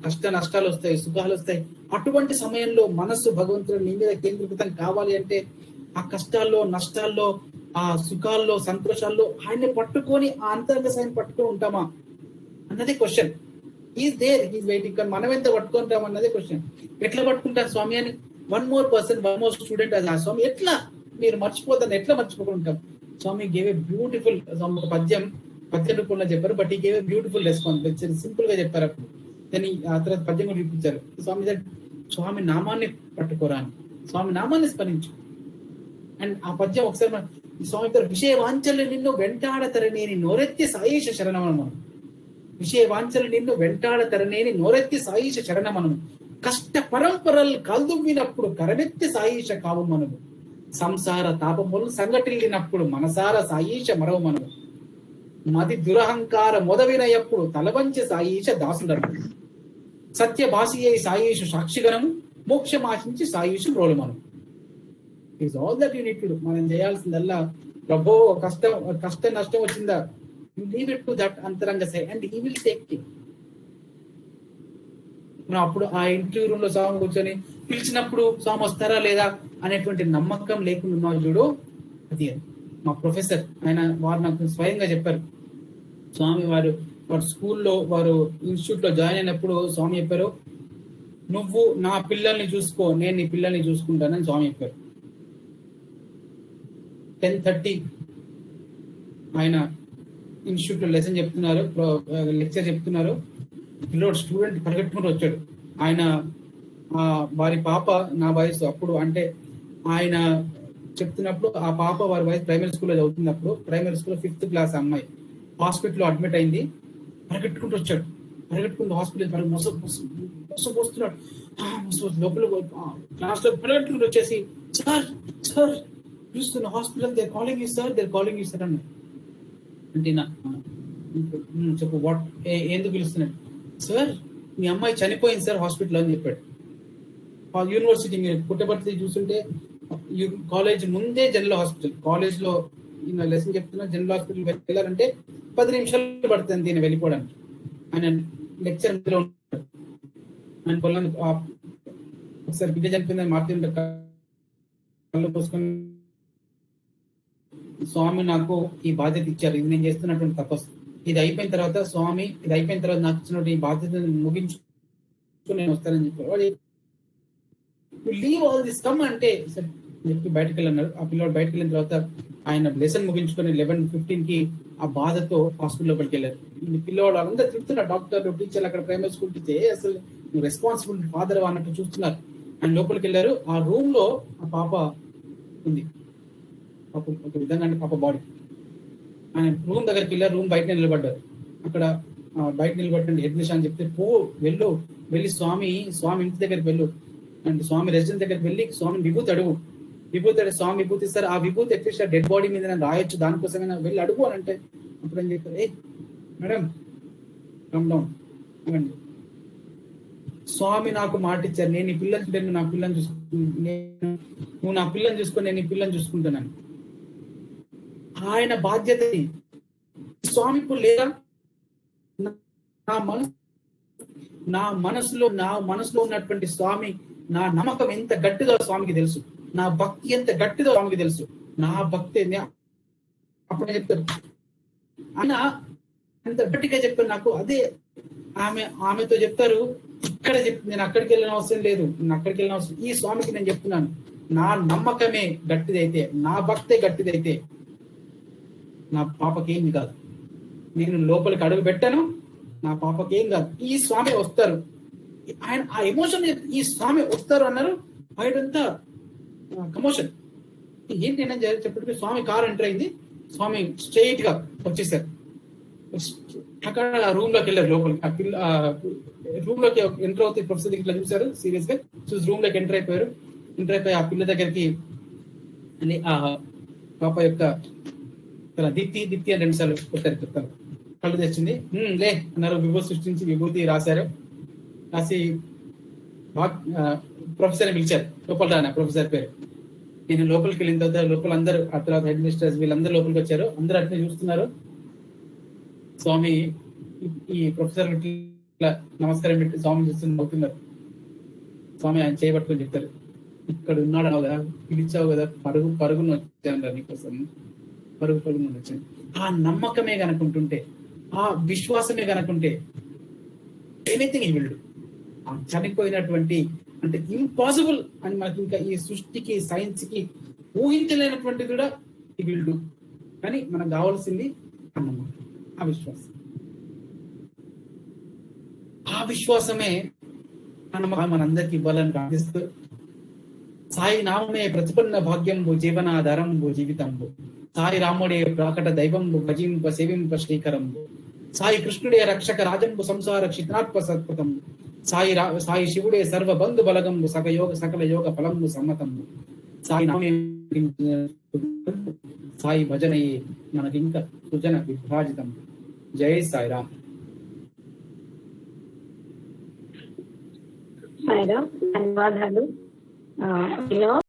కష్ట నష్టాలు వస్తాయి, సుఖాలు వస్తాయి. అటువంటి సమయంలో మనస్సు భగవంతుడు నీ మీద కేంద్రీకృతం కావాలి అంటే ఆ కష్టాల్లో, నష్టాల్లో, ఆ సుఖాల్లో, సంతోషాల్లో ఆయన్ని పట్టుకొని ఆ అంతరంగ సాయిని పట్టుకొని ఉంటామా అన్నది question. Is there, is waiting. కానీ మనం ఎంత పట్టుకుంటాం అన్నది క్వశ్చన్. ఎట్లా పట్టుకుంటారు స్వామి అని వన్ మోర్ స్టూడెంట్ అది, ఆ స్వామి ఎట్లా మీరు మర్చిపోతాను, ఎట్లా మర్చిపోకుంటాం. స్వామి గేవ్ ఏ బ్యూటిఫుల్ పద్యం రూపంలో చెప్పారు, బట్ ఈ gave a beautiful response. Simple గా చెప్పారు అప్పుడు. దాన్ని ఆ తర్వాత పద్యం కూడా చూపించారు. స్వామి నామాన్ని పట్టుకోరా అని, స్వామి నామాన్ని స్మరించు. అండ్ ఆ పద్యం ఒకసారి స్వామి విషయ వాంఛలు నిన్ను వెంటాడతరనేని నోరెత్తి సాయేష శరణమనము, విషయ వాంఛలు నిన్ను వెంటాడతరనేని నోరెత్తి సాయేష శరణమనము, కష్ట పరంపరలు కల్దువ్వినప్పుడు కరమెత్తి సాయేష కావు మనము, సంసార తాపములు సంఘటిల్లినప్పుడు మనసార సాయేష మరవ మనము, మది దురహంకార మొదవినయప్పుడు తలవంచి సాయేష దాసుడను, సత్య భాషయే సాయేషు సాక్షిగణము, మోక్షమాశించి సాయేషు రోలు మనం. It's all that you need to do. మనం చేయాల్సిందల్లా, ప్రభో కష్ట నష్టం వచ్చిందా, you leave it to that అంతరంగ Sai and he will take care. మనం అప్పుడు ఆ ఇంటర్వ్యూ రూమ్ లో స్వామి కూర్చొని పిలిచినప్పుడు స్వామి వస్తారా లేదా అనేటువంటి నమ్మకం లేకుండా ఉన్నాడు చూడు, అది మా ప్రొఫెసర్ వారు నాకు స్వయంగా చెప్పారు. స్వామి వారు స్కూల్లో వారు ఇన్స్టిట్యూట్ లో జాయిన్ అయినప్పుడు స్వామి చెప్పారు, నువ్వు నా పిల్లల్ని చూసుకో, నేను నీ పిల్లల్ని చూసుకుంటానని స్వామి చెప్పారు. 10:30 ఆయన ఇన్స్టిట్యూట్ లో లెసన్ చెప్తున్నారు, లెక్చర్ చెప్తున్నారు. పిల్లోడు స్టూడెంట్ పరిగెట్టుకుంటూ వచ్చాడు. ఆయన వారి పాప నా వయసు అప్పుడు, అంటే ఆయన చెప్తున్నప్పుడు ఆ పాప వారి వయసు ప్రైమరీ స్కూల్లో చదువుతున్నప్పుడు, ప్రైమరీ స్కూల్లో 5th క్లాస్ అమ్మాయి హాస్పిటల్లో అడ్మిట్ అయింది. పరిగెట్టుకుంటూ వచ్చాడు, పరిగెట్టుకుంటూ హాస్పిటల్ మోసపోస్తున్నాడు. లోపల క్లాస్ లో పరిగెట్టుకుంటూ వచ్చేసి, సార్ సార్ చూస్తున్న hospital, there calling you sir అన్న. అంటే చెప్పు వాట్, ఎందుకు పిలుస్తున్నాడు? సార్ మీ అమ్మాయి చనిపోయింది సార్ హాస్పిటల్ అని చెప్పాడు. యూనివర్సిటీ మీరు పుట్టపర్తి చూస్తుంటే కాలేజ్ ముందే జనరల్ హాస్పిటల్, కాలేజ్ లో లెసన్ చెప్తున్నా జనరల్ హాస్పిటల్ వెళ్ళాలంటే 10 నిమిషాలు పడుతుంది దీన్ని వెళ్ళిపోవడానికి. ఆయన లెక్చర్ లో ఉంటాడు. ఆయన పొలం ఒకసారి బిడ్డ చనిపోయిందని మాట్లాడుతుంటే కళ్ళు పోసుకొని, స్వామి నాకు ఈ బాధ్యత ఇచ్చారు, ఇది నేను చేస్తున్నటువంటి తపస్సు, ఇది అయిపోయిన తర్వాత నాకు ఇచ్చినటువంటి ఈ బాధ్యతను ముగించుకుని నేను వస్తానని చెప్పారు. లీవ్ ఆల్ దిస్ కమ్ అంటే చెప్పి బయటకు వెళ్ళన్నారు. ఆ పిల్లవాడు బయటకు వెళ్ళిన తర్వాత ఆయన లెసన్ ముగించుకొని 11:15 ఆ బాధతో హాస్పిటల్ లోపలికి వెళ్ళారు. ఈ పిల్లవాడు అందరూ తిరుగుతున్నారు, డాక్టర్లు, టీచర్లు, అక్కడ ప్రైమరీ స్కూల్ టీచర్, అసలు నువ్వు రెస్పాన్సిబుల్ ఫాదర్ అన్నట్టు చూస్తున్నారు. ఆయన లోపలికి వెళ్ళారు. ఆ రూమ్ లో ఆ పాప ఉంది, పాప ఒక విధంగా అంటే పాప బాడీ. ఆయన రూమ్ దగ్గరికి వెళ్ళారు, రూమ్ బయట నిలబడ్డారు. అక్కడ బయట నిలబడండి అడ్మిషన్ అని చెప్తే, వెళ్ళి స్వామి ఇంటి దగ్గరికి వెళ్ళు అంటే స్వామి రెసిడెన్స్ దగ్గరికి వెళ్ళి స్వామి విభూతి అడుగు, స్వామి విభూతి ఇస్తారు. ఆ విభూతి ఎట్లీస్ట్ డెడ్ బాడీ మీద నేను రాయొచ్చు, దానికోసమైనా వెళ్ళి అడుగు అని అంటే, అప్పుడు ఏం చెప్తారు, మేడం కమ్ డౌన్ అనండి. స్వామి నాకు మాట ఇచ్చారు, నేను ఈ పిల్లని చూడండి, నువ్వు నా పిల్లని చూసుకొని నేను ఈ పిల్లని చూసుకుంటున్నాను. ఆయన బాధ్యత స్వామి ఇప్పుడు లేదా, నా మనసులో ఉన్నటువంటి స్వామి, నా నమ్మకం ఎంత గట్టిదో స్వామికి తెలుసు, నా భక్తి ఎంత గట్టిదో స్వామికి తెలుసు. నా భక్తి అప్పుడే చెప్తారు ఆయన అంత గట్టిగా చెప్పారు నాకు. అదే ఆమెతో చెప్తారు, నేను అక్కడికి వెళ్ళిన అవసరం లేదు, ఈ స్వామికి నేను చెప్తున్నాను, నా నమ్మకమే గట్టిదైతే, నా భక్తే గట్టిదైతే నా పాపకేం కాదు, నేను లోపలికి అడుగు పెట్టాను, నా పాపకేం కాదు, ఈ స్వామి వస్తారు. ఆయన ఆ ఎమోషన్, ఈ స్వామి వస్తారు అన్నారు. బయటంతా కమోషన్, ఏంటి చెప్పటికి స్వామి కారు ఎంటర్ అయింది. స్వామి స్ట్రైట్ గా వచ్చేసారు. అక్కడ రూమ్ లోకి వెళ్ళారు లోపలికి. ఆ పిల్ల రూమ్ లోకి ఎంటర్ అవుతాయి. ప్రొఫెసర్ ఇట్లా చూసారు సీరియస్ గా చూసి రూమ్ లోకి ఎంటర్ అయిపోయారు. ఎంటర్ అయిపోయి ఆ పిల్ల దగ్గరికి ఆ పాప యొక్క దిత్తి దిత్తి అని 2 సార్లు కొట్టారు. చెప్తారు కళ్ళు తెచ్చింది. లే అన్నారు. విభూతి సృష్టించి విభూతి రాశారు. రాసి ప్రొఫెసర్ ని పిలిచారు. లోపల రానా ప్రొఫెసర్ పేరు. నేను లోపలికి వెళ్ళిన తర్వాత లోపల అందరూ ఆ తర్వాత హెడ్ మిస్టర్స్ వీళ్ళందరూ లోపలికి వచ్చారు. అందరూ అట్లా చూస్తున్నారు. స్వామి ఈ ప్రొఫెసర్ ఇట్లా నమస్కారం పెట్టి స్వామి చూస్తుంది నవ్వుతున్నారు. స్వామి ఆయన చేయబట్టుకొని చెప్తారు, ఇక్కడ ఉన్నాడు కదా, పిలిచావు కదా, పరుగును వచ్చాను నీకోసం, పరుగును వచ్చాను. ఆ నమ్మకమే కనుకుంటుంటే, ఆ విశ్వాసమే కనుకుంటే ఎనీథింగ్ ఈ విల్ డు. ఆ చనిపోయినటువంటి అంటే ఇంపాసిబుల్ అని మనకి ఇంకా ఈ సృష్టికి సైన్స్ కి ఊహించలేనటువంటి కూడా ఈ విల్ డు. కానీ మనకు కావాల్సింది ఆ నమ్మకం, ఆ విశ్వాసం. ఆ విశ్వాసమే మనందరికి ఇవ్వాలని ప్రార్థిస్తూ, సాయి నామే ప్రతిపన్న భాగ్యంబు జీవనాధారంబు జీవితంబు, సాయి రాముడే ప్రాకట దైవంబు భజింప సేవింప శ్రీకరంబు, సాయి కృష్ణుడే రక్షక రాజంబు సంసార క్షిత్నాత్మ సత్పథంబు, సాయి శివుడే సర్వ బంధు బలగంబు సకల యోగ ఫలంబు సమ్మతంబు, సాయి నామే సాయి భజనయే మనకింక సుజన విభాజితం. జై సాయిరామ్. సాయిరామ్, ధన్యవాదాలు.